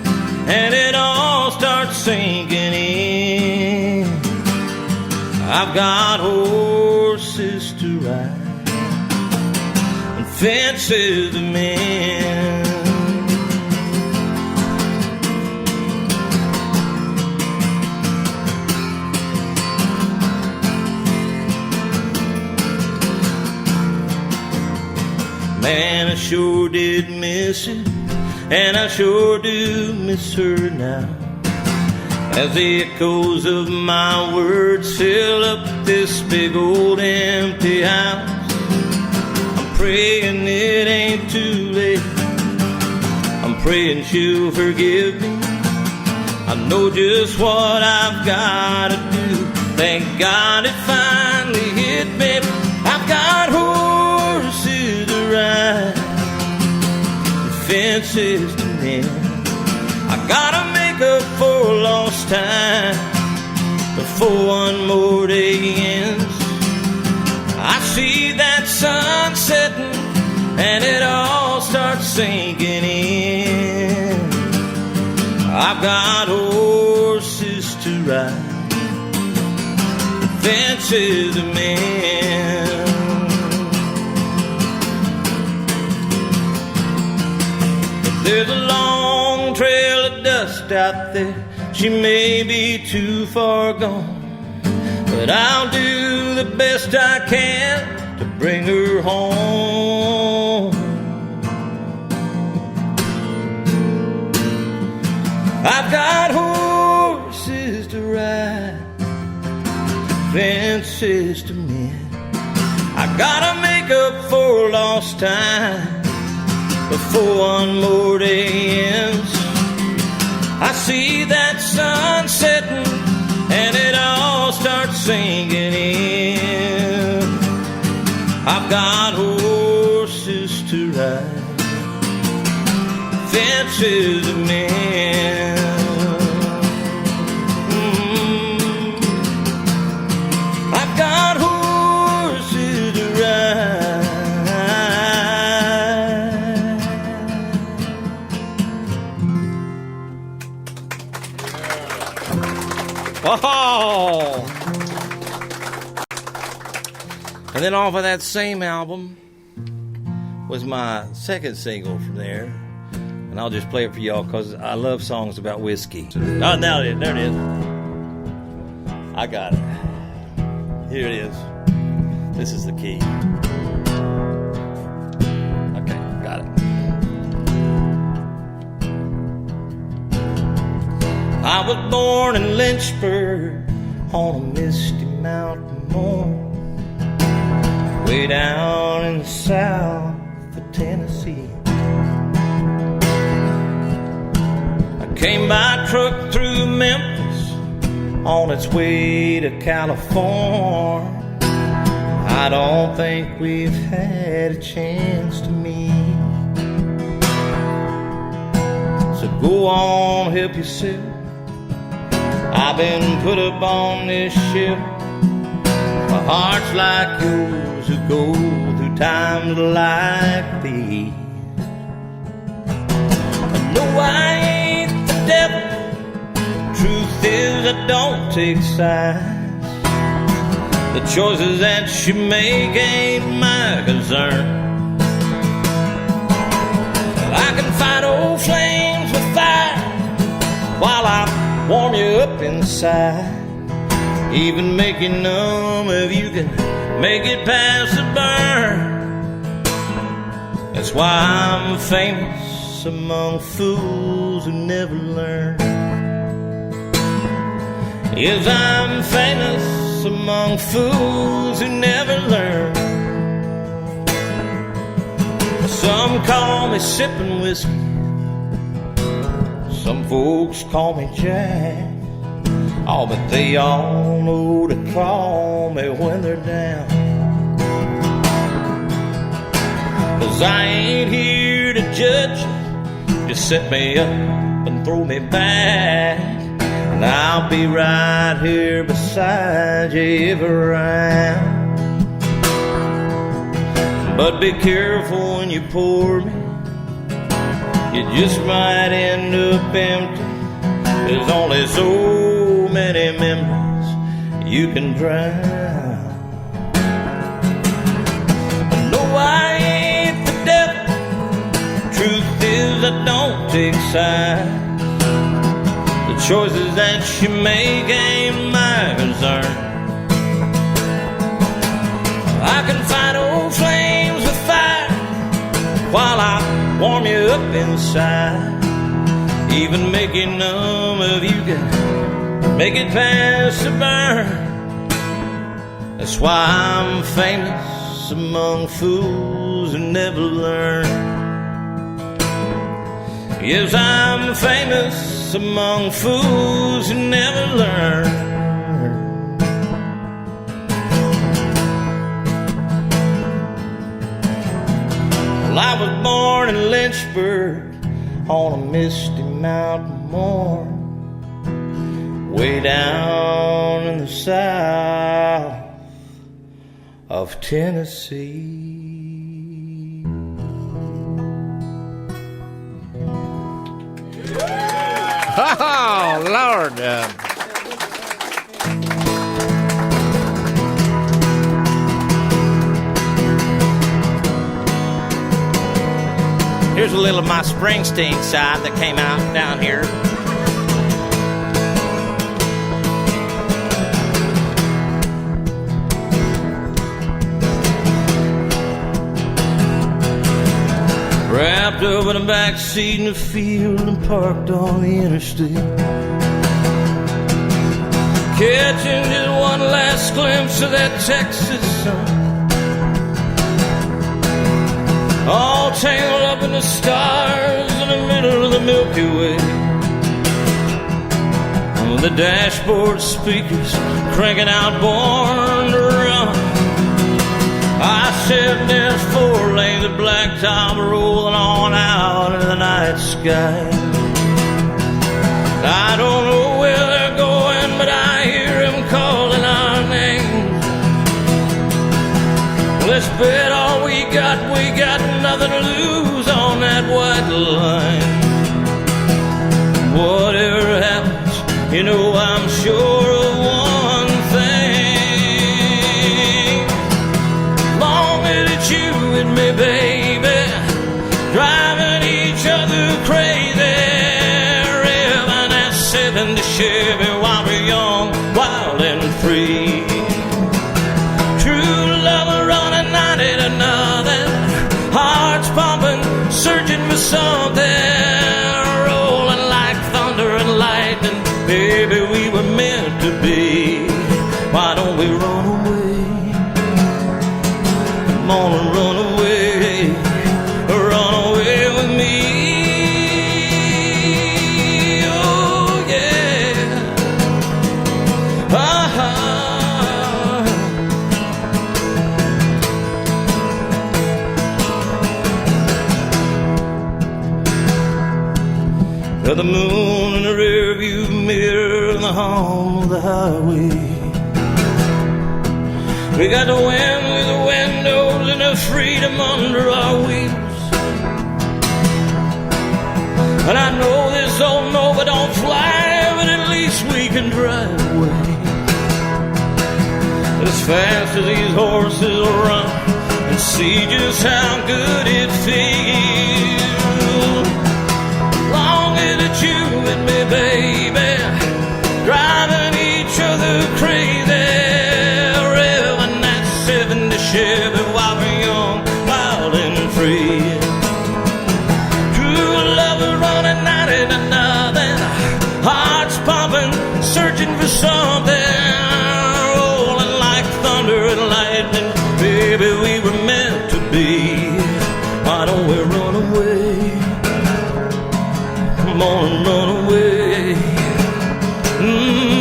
and it all starts sinking in. I've got horses to ride and fences to mend. Man, I sure did miss it, and I sure do miss her now. As the echoes of my words fill up this big old empty house, I'm praying it ain't too late. I'm praying she'll forgive me. I know just what I've gotta do. Thank God it finally hit me. I've got horses to ride, fences to mend. I gotta make up for lost time before one more day ends. I see that sun setting and it all starts sinking in. I've got horses to ride, fences to mend. There's a long trail of dust out there. She may be too far gone, but I'll do the best I can to bring her home. I've got horses to ride, fences to mend. I gotta make up for lost time before one more day ends. I see that sun setting and it all starts sinking in. I've got horses to ride, fences to mend. I've got horses to ride. Oh! And then off of that same album was my second single from there. And I'll just play it for y'all because I love songs about whiskey. Oh, now it is. There it is. I got it. Here it is. This is the key. Okay, got it. I was born in Lynchburg on a misty mountain morn, way down in the south of Tennessee. I came by truck through Memphis on its way to California. I don't think we've had a chance to meet, so go on, help yourself. I've been put up on this ship for hearts like yours who go through times like these. No, I ain't the devil. Truth is, I don't take sides. The choices that you make ain't my concern. I can fight old flames with fire while I warm you up inside. Even make you numb if you can make it past the burn. That's why I'm famous among fools who never learn. Yes, I'm famous among fools who never learn. Some call me sipping whiskey, some folks call me Jack. Oh, but they all know to call me when they're down. 'Cause I ain't here to judge you, just set me up and throw me back, and I'll be right here beside you every round. But be careful when you pour me, you just might end up empty. There's only so many memories you can drown. No, I ain't the devil. Truth is, I don't take sides. The choices that you make ain't my concern. I can fight old flames with fire while I warm you up inside. Even make you numb if you can make it past the burn. That's why I'm famous among fools who never learn. Yes, I'm famous among fools who never learn. Well, I was born in Lynchburg on a misty mountain morn, way down in the south of Tennessee. Oh, Lord. Here's a little of my Springsteen side that came out down here. Wrapped up in a back seat in the field and parked on the interstate, catching just one last glimpse of that Texas sun, all tangled up in the stars in the middle of the Milky Way. On the dashboard speakers cranking out Born to Run, I said there's 4 lanes of blacktop rolling on out into the night sky. I don't know where they're going, but I hear them calling our names. Let's bet all we got nothing to lose on that white line. Whatever happens, you know I'm sure of one thing. Long as it's you and me, baby, driving each other crazy, revving that 70 Chevy while we're young, wild and free. True love running 90 to nothing, hearts pumping, searching for something, rolling like thunder and lightning. Baby, we were meant to be. Why don't we run away? Come on and run away. Run away with me. Oh, yeah. Ah-ha. The moon in the rearview mirror and the hum of the highway. We got the wind with the windows and the freedom under our wheels. And I know this old Nova don't fly, but at least we can drive away as fast as these horses will run and see just how good it feels. Longer that you and me, baby, driving each other crazy, revving that 70 Chevy while we're young, wild and free. True love is running 90 to nothing, hearts pumping, searching for something, rolling like thunder and lightning. Baby, we were meant to be. Why don't we run away? Come on and run away.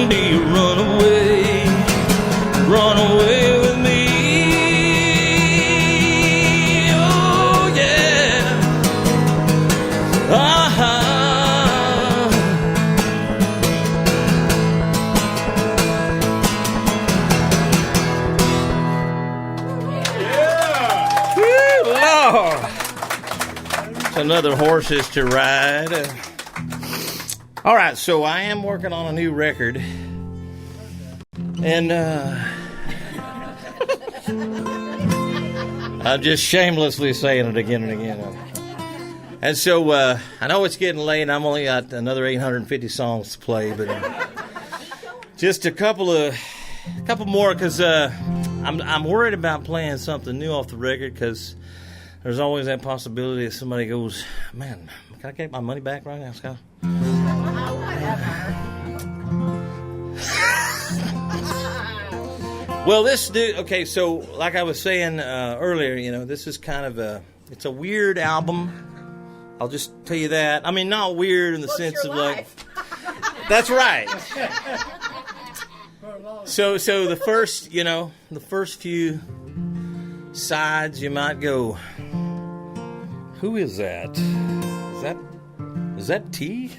Do you run away? Run away with me. Oh yeah. Ah-ha. Lord. It's another horses to ride. All right, so I am working on a new record, and I'm just shamelessly saying it again and again. And so I know it's getting late, and I'm only got another 850 songs to play, but just a couple more, because I'm worried about playing something new off the record, because there's always that possibility that somebody goes, man, can I get my money back right now, Scott? Well, this dude, okay, so like I was saying earlier, you know, this is kind of it's a weird album. I'll just tell you that. I mean, not weird in the sense of like, that's right. So the first few sides, you might go, who is that? Is that T?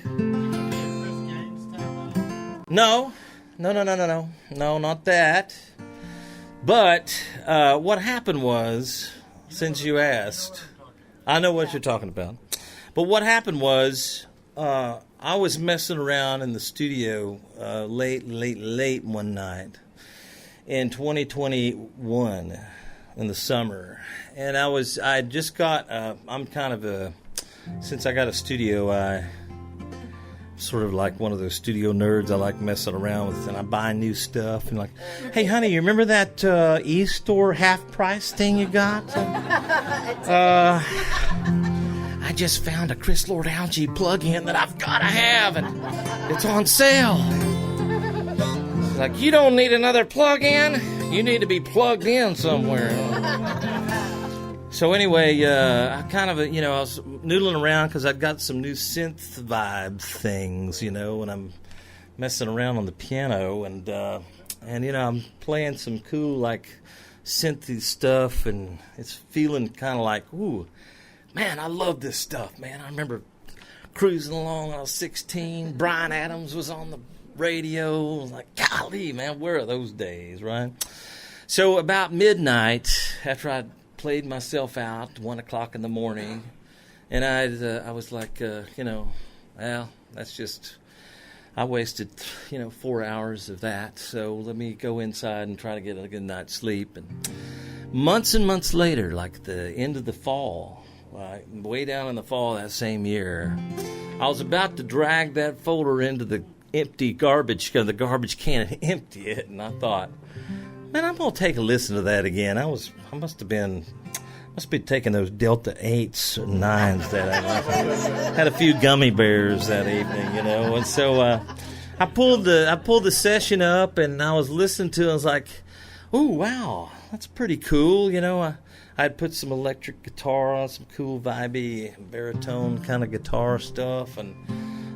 No, not that. But what happened was, since you asked, I know what you're talking about. But what happened was, I was messing around in the studio late one night in 2021 in the summer, and I just got. I'm kind of since I got a studio, I sort of like one of those studio nerds. I like messing around with, and I buy new stuff. And like, hey, honey, you remember that e-store half price thing you got? I just found a Chris Lord Algae plug-in that I've got to have, and it's on sale. It's like, you don't need another plug-in. You need to be plugged in somewhere. So anyway, I kind of, I was noodling around because I've got some new synth vibe things, and I'm messing around on the piano, and I'm playing some cool, like, synthy stuff, and it's feeling kind of like, ooh, man, I love this stuff, man. I remember cruising along when I was 16. Bryan Adams was on the radio. I was like, golly, man, where are those days, right? So about midnight, after I played myself out, 1 o'clock in the morning, and I was like, well, that's just, I wasted, 4 hours of that, so let me go inside and try to get a good night's sleep. And months and months later, like the end of the fall, way down in the fall that same year, I was about to drag that folder into the empty garbage, the garbage can, and empty it, and I thought, man, I'm going to take a listen to that again. I must be taking those Delta 8s or 9s that I had a few gummy bears that evening, and so I pulled the session up, and I was listening to it. I was like, "Ooh, wow, that's pretty cool." I'd put some electric guitar on, some cool vibey baritone kind of guitar stuff, and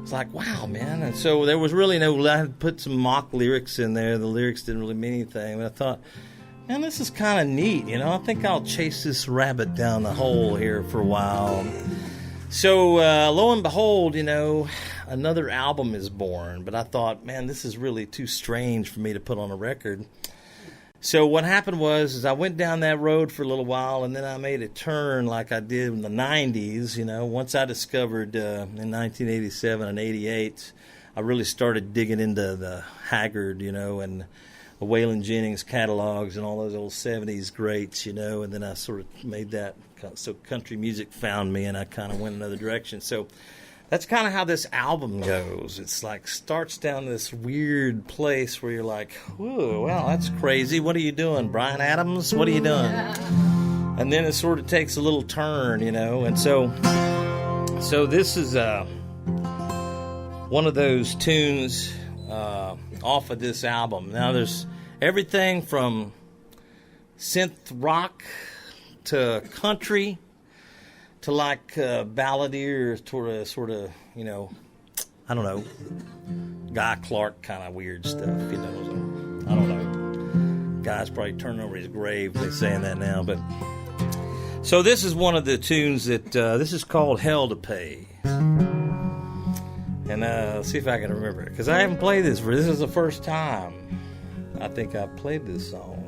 it's like, wow, man. And so there was really I had put some mock lyrics in there. The lyrics didn't really mean anything, but I thought, man, this is kind of neat. I think I'll chase this rabbit down the hole here for a while. So lo and behold, another album is born. But I thought, man, this is really too strange for me to put on a record. So what happened was is I went down that road for a little while, and then I made a turn like I did in the 90s, you know. Once I discovered in 1987 and 88, I really started digging into the Haggard, you know, and the Waylon Jennings catalogs and all those old 70s greats, you know, and then I sort of made that, so country music found me, and I kind of went another direction. So that's kind of how this album goes. It's like starts down this weird place where you're like, whoa, wow, that's crazy. What are you doing, Bryan Adams? What are you doing? And then it sort of takes a little turn, you know, and so this is one of those tunes off of this album. Now there's everything from synth rock to country to like balladeer, sort of, you know, I don't know, Guy Clark kind of weird stuff, you know. I don't know. Guy's probably turning over his grave. They're saying that now, but so this is one of the tunes that this is called "Hell to Pay." And let's see if I can remember it, because I haven't played this for. This is the first time I think I've played this song.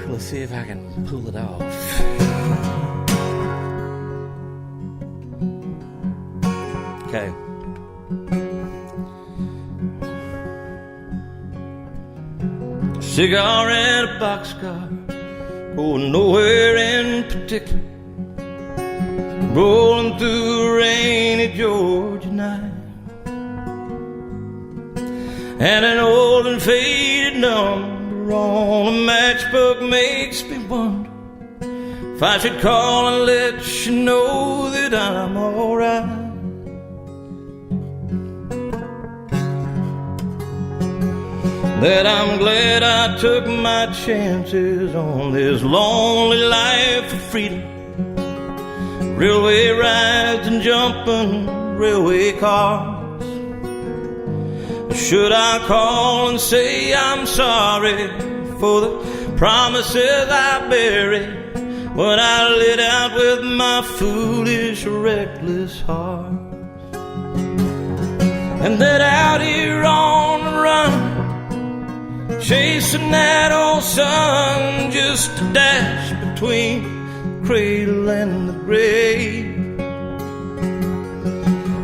Let's see if I can pull it off. Okay. A cigar and a boxcar, going nowhere in particular. Rolling through a rainy Georgia night, and an old and faded number on a matchbook makes me wonder if I should call and let you know that I'm alright. That I'm glad I took my chances on this lonely life of freedom. Railway rides and jumping railway cars. Should I call and say I'm sorry for the promises I buried when I lit out with my foolish, reckless heart? And that out here on the run, chasing that old sun, just a dash between cradle and the grave.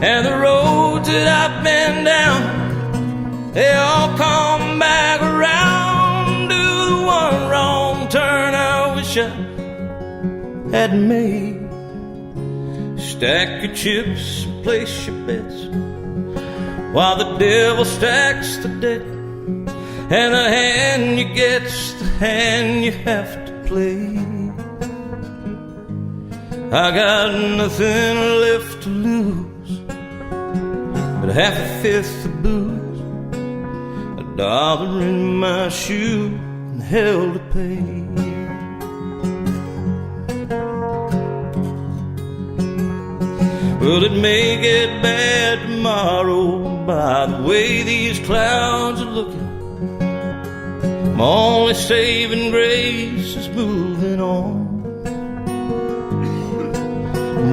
And the roads that I've been down, they all come back around to the one wrong turn I wish I hadn't made. Stack your chips, place your bets, while the devil stacks the deck, and the hand you get's the hand you have to play. I got nothing left to lose but half a fifth of booze, $1 in my shoe, and hell to pay. Well, it may get bad tomorrow by the way these clouds are looking. My only saving grace is moving on.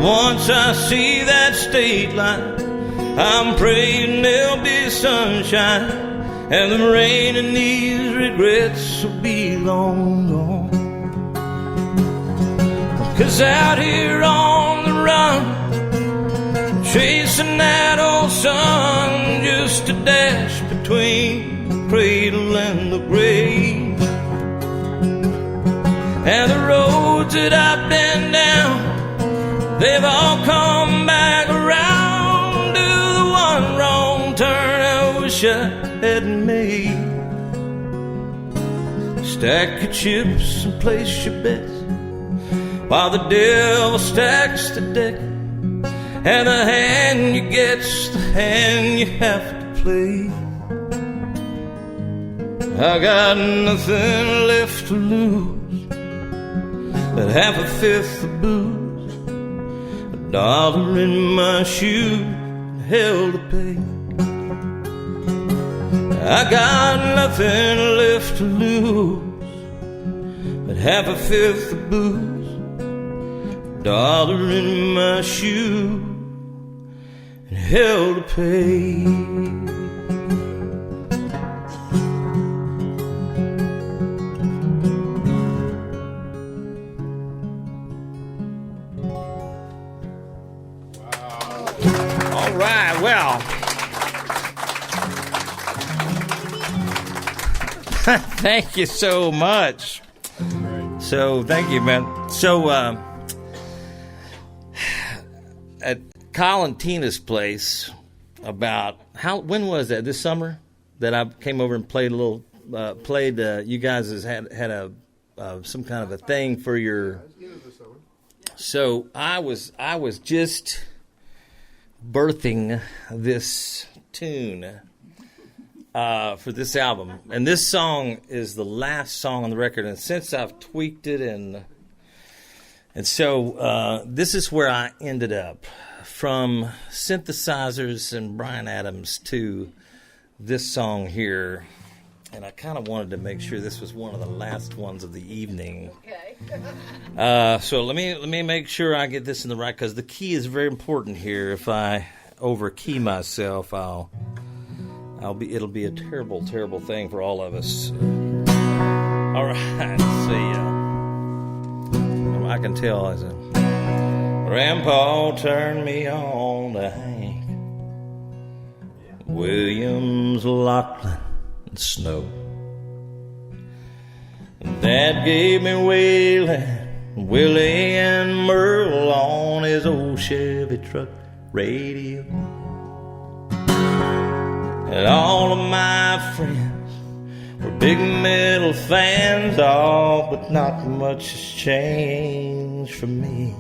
Once I see that state line, I'm praying there'll be sunshine, and the rain and these regrets will be long gone. 'Cause out here on the run, chasing that old sun, just a dash between the cradle and the grave. And the roads that I've been down, they've all come back around to the one wrong turn I wish I hadn't made. Stack your chips and place your bets, while the devil stacks the deck, and the hand you get's the hand you have to play. I got nothing left to lose but half a fifth of booze, $1 in my shoe, and hell to pay. I got nothing left to lose but half a fifth of booze, $1 in my shoe, and hell to pay. Thank you so much. So, thank you, man. So, at Kyle and Tina's place, when was that? This summer that I came over and played you guys had a some kind of a thing for your. So I was just birthing this tune for this album, and this song is the last song on the record. And since I've tweaked it, and so this is where I ended up, from synthesizers and Bryan Adams to this song here. And I kind of wanted to make sure this was one of the last ones of the evening. Okay. So let me make sure I get this in the right, because the key is very important here. If I overkey myself, it'll be a terrible, terrible thing for all of us. All right, let's see. I can tell as Grandpa turned me on to Hank Williams, Lachlan, and Snow. Dad gave me Waylon, Willie, and Merle on his old Chevy truck radio. And all of my friends were big metal fans, but not much has changed for me.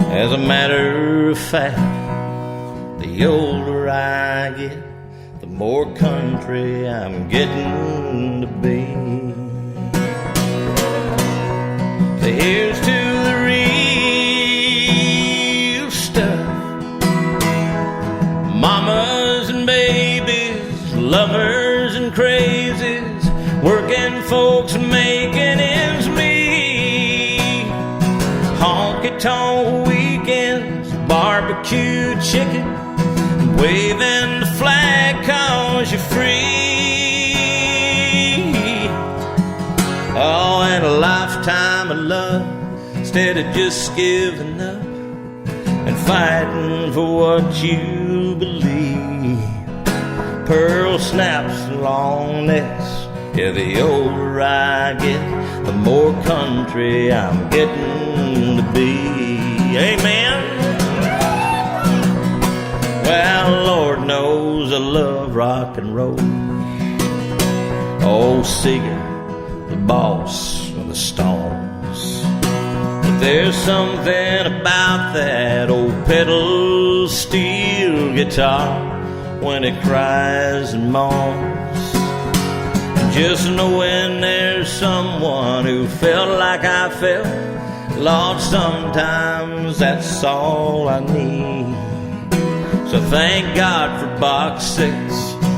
As a matter of fact, the older I get, the more country I'm getting to be. So here's to the real stuff. Mamas and babies, lovers and crazies, working folks making ends meet. Honky-tonk weekends, barbecue chicken, waving the flag 'cause you're free. Oh, and a lifetime of love instead of just giving up and fighting for what you believe. Pearl snaps and long necks. Yeah, the older I get, the more country I'm getting to be. Amen. Well, Lord knows I love rock and roll. Old Seeger, the boss of the Stones. But there's something about that old pedal steel guitar when it cries and moans. Just knowing there's someone who felt like I felt, Lord, sometimes that's all I need. So thank God for box 6,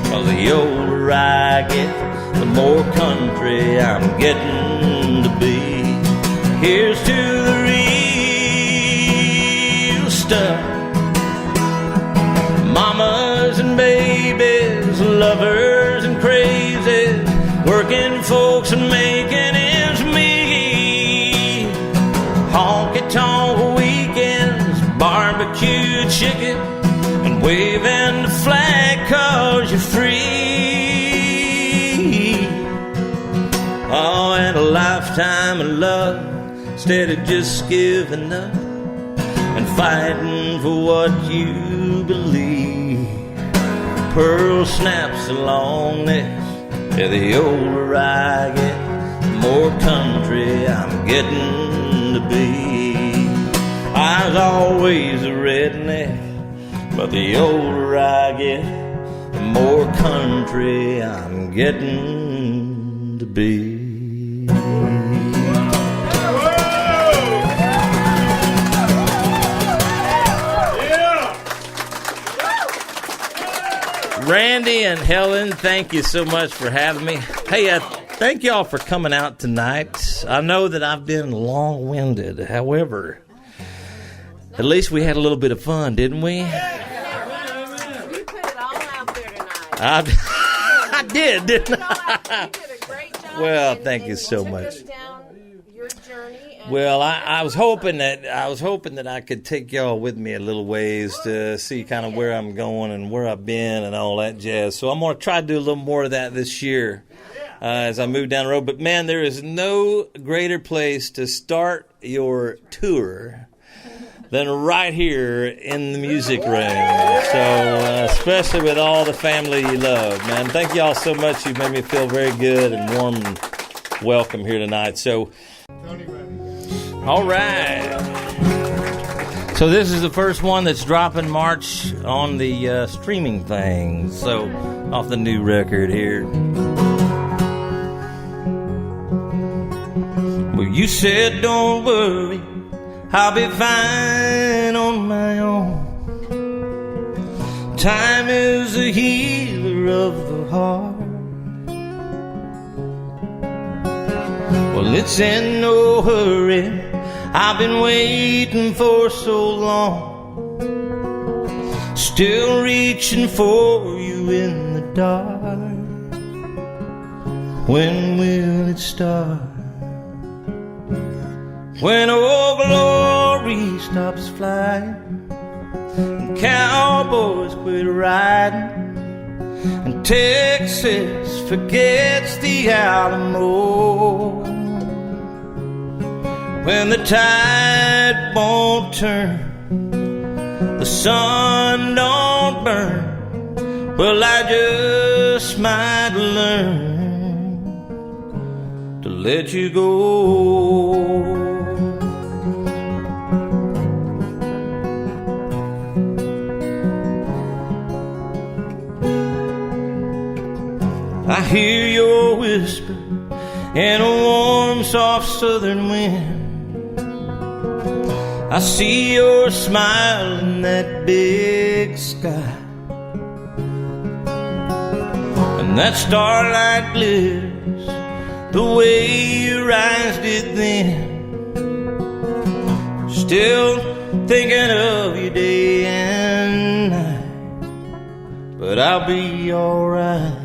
'cause the older I get, the more country I'm getting to be. Here's to the real stuff. Mamas and babies, lovers and crazies, working folks and making ends meet. Honky-tonk weekends, barbecue chicken, and waving the flag 'cause you're free. Oh, and a lifetime of love instead of just giving up and fighting for what you believe. Pearl snaps along necks. Yeah, the older I get, the more country I'm getting to be. I was always a redneck, but the older I get, the more country I'm getting to be. Randy and Helen, thank you so much for having me. Hey, thank y'all for coming out tonight. I know that I've been long-winded. However, at least we had a little bit of fun, didn't we? You put it all out there tonight. I did, didn't I? You did a great job. Well, and thank you so took much. us down your journey, Well, I was hoping that I could take y'all with me a little ways to see kind of where I'm going and where I've been and all that jazz. So I'm going to try to do a little more of that this year as I move down the road. But man, there is no greater place to start your tour than right here in the music room. So especially with all the family you love, man. Thank y'all so much. You've made me feel very good and warm and welcome here tonight. So, Tony Ramey. all right. So this is the first one that's dropping March on the streaming thing. So off the new record here. Well, you said don't worry, I'll be fine on my own. Time is a healer of the heart. Well, it's in no hurry, I've been waiting for so long. Still reaching for you in the dark. When will it start? When old glory stops flying and cowboys quit riding and Texas forgets the Alamo. When the tide won't turn, the sun don't burn, well, I just might learn to let you go. I hear your whisper in a warm, soft southern wind. I see your smile in that big sky, and that starlight glitters the way your eyes did then. Still thinking of you day and night, but I'll be alright.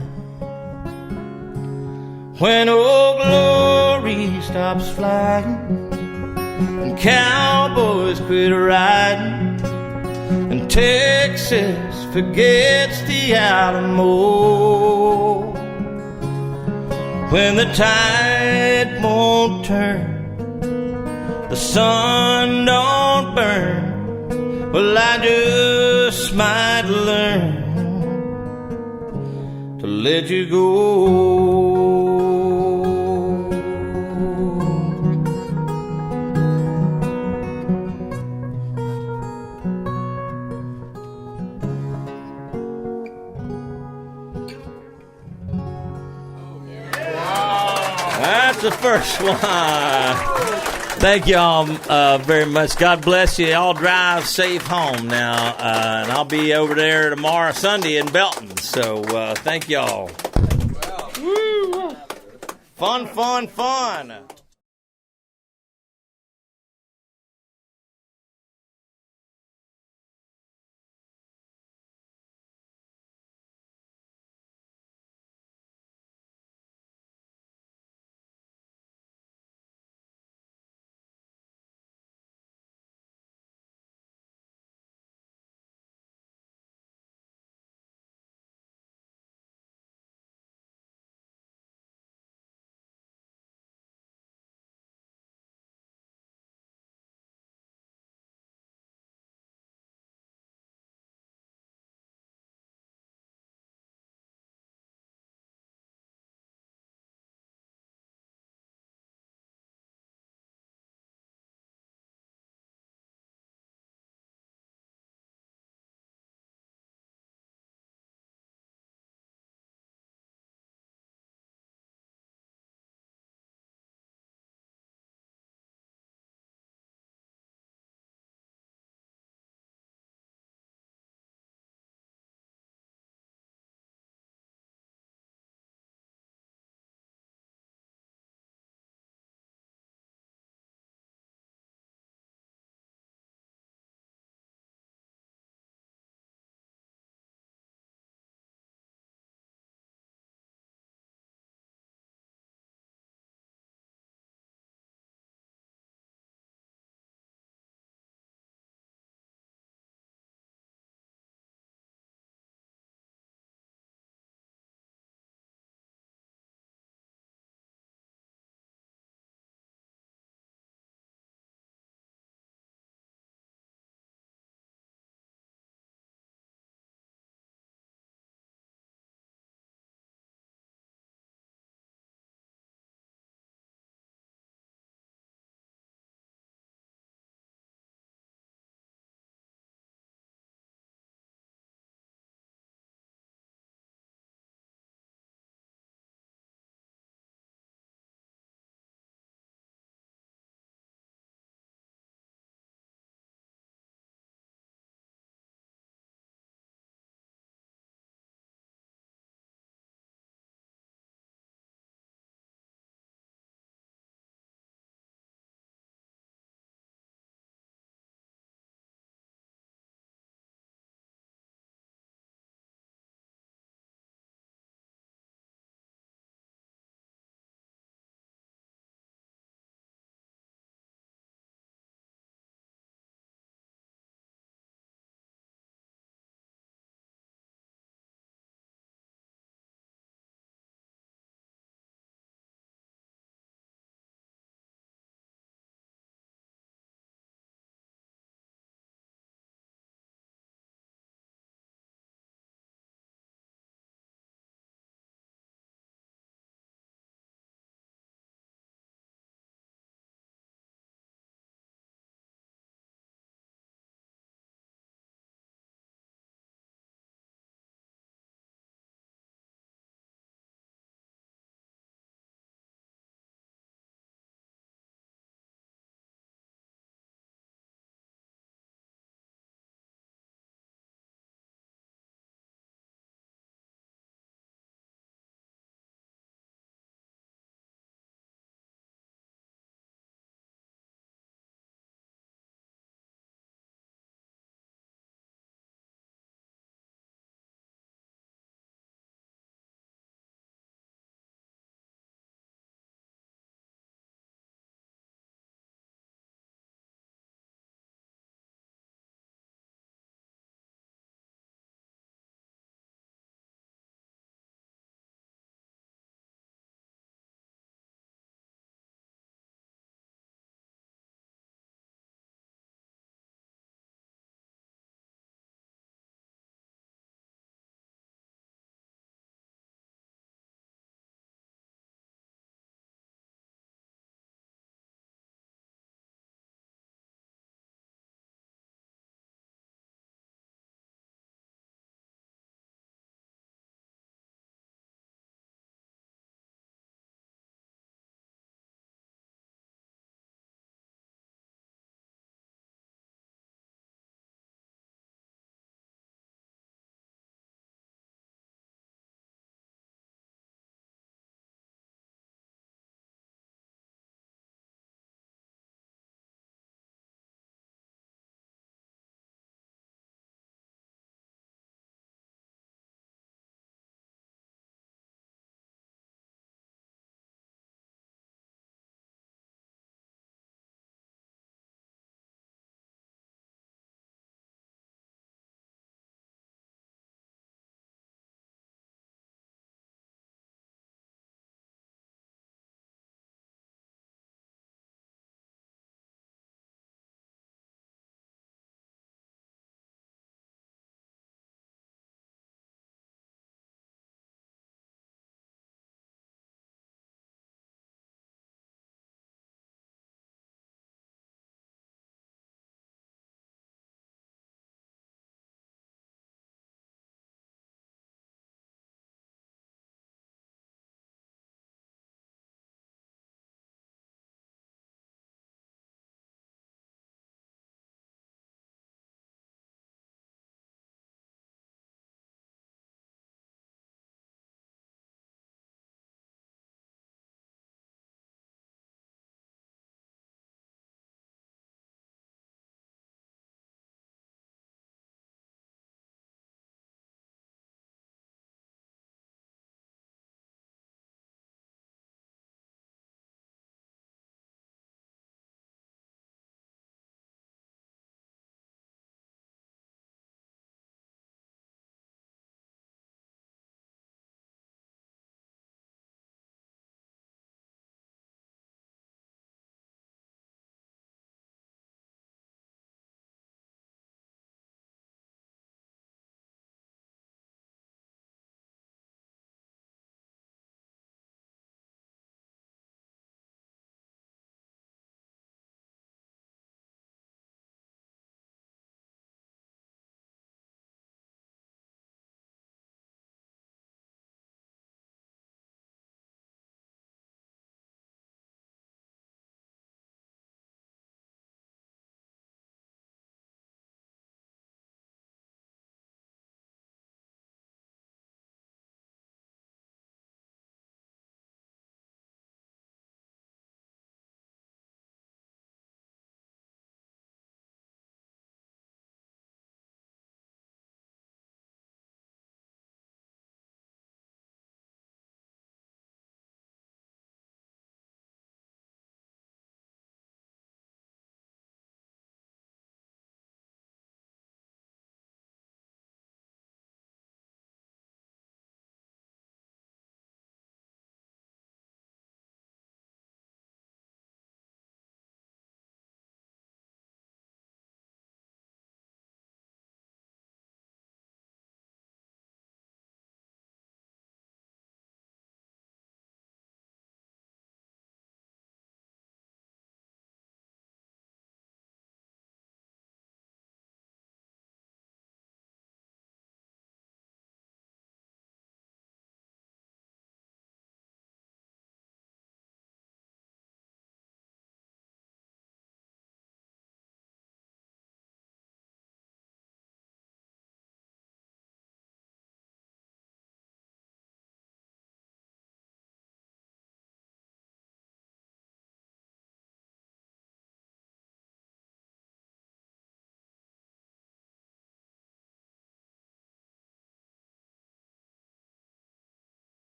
When old glory stops flying and cowboys quit riding and Texas forgets the Alamo. When the tide won't turn, the sun don't burn, well, I just might learn to let you go. That's the first one. Thank y'all very much. God bless you. Y'all drive safe home now. And I'll be over there tomorrow, Sunday in Belton. So thank y'all. Woo. Fun, fun, fun.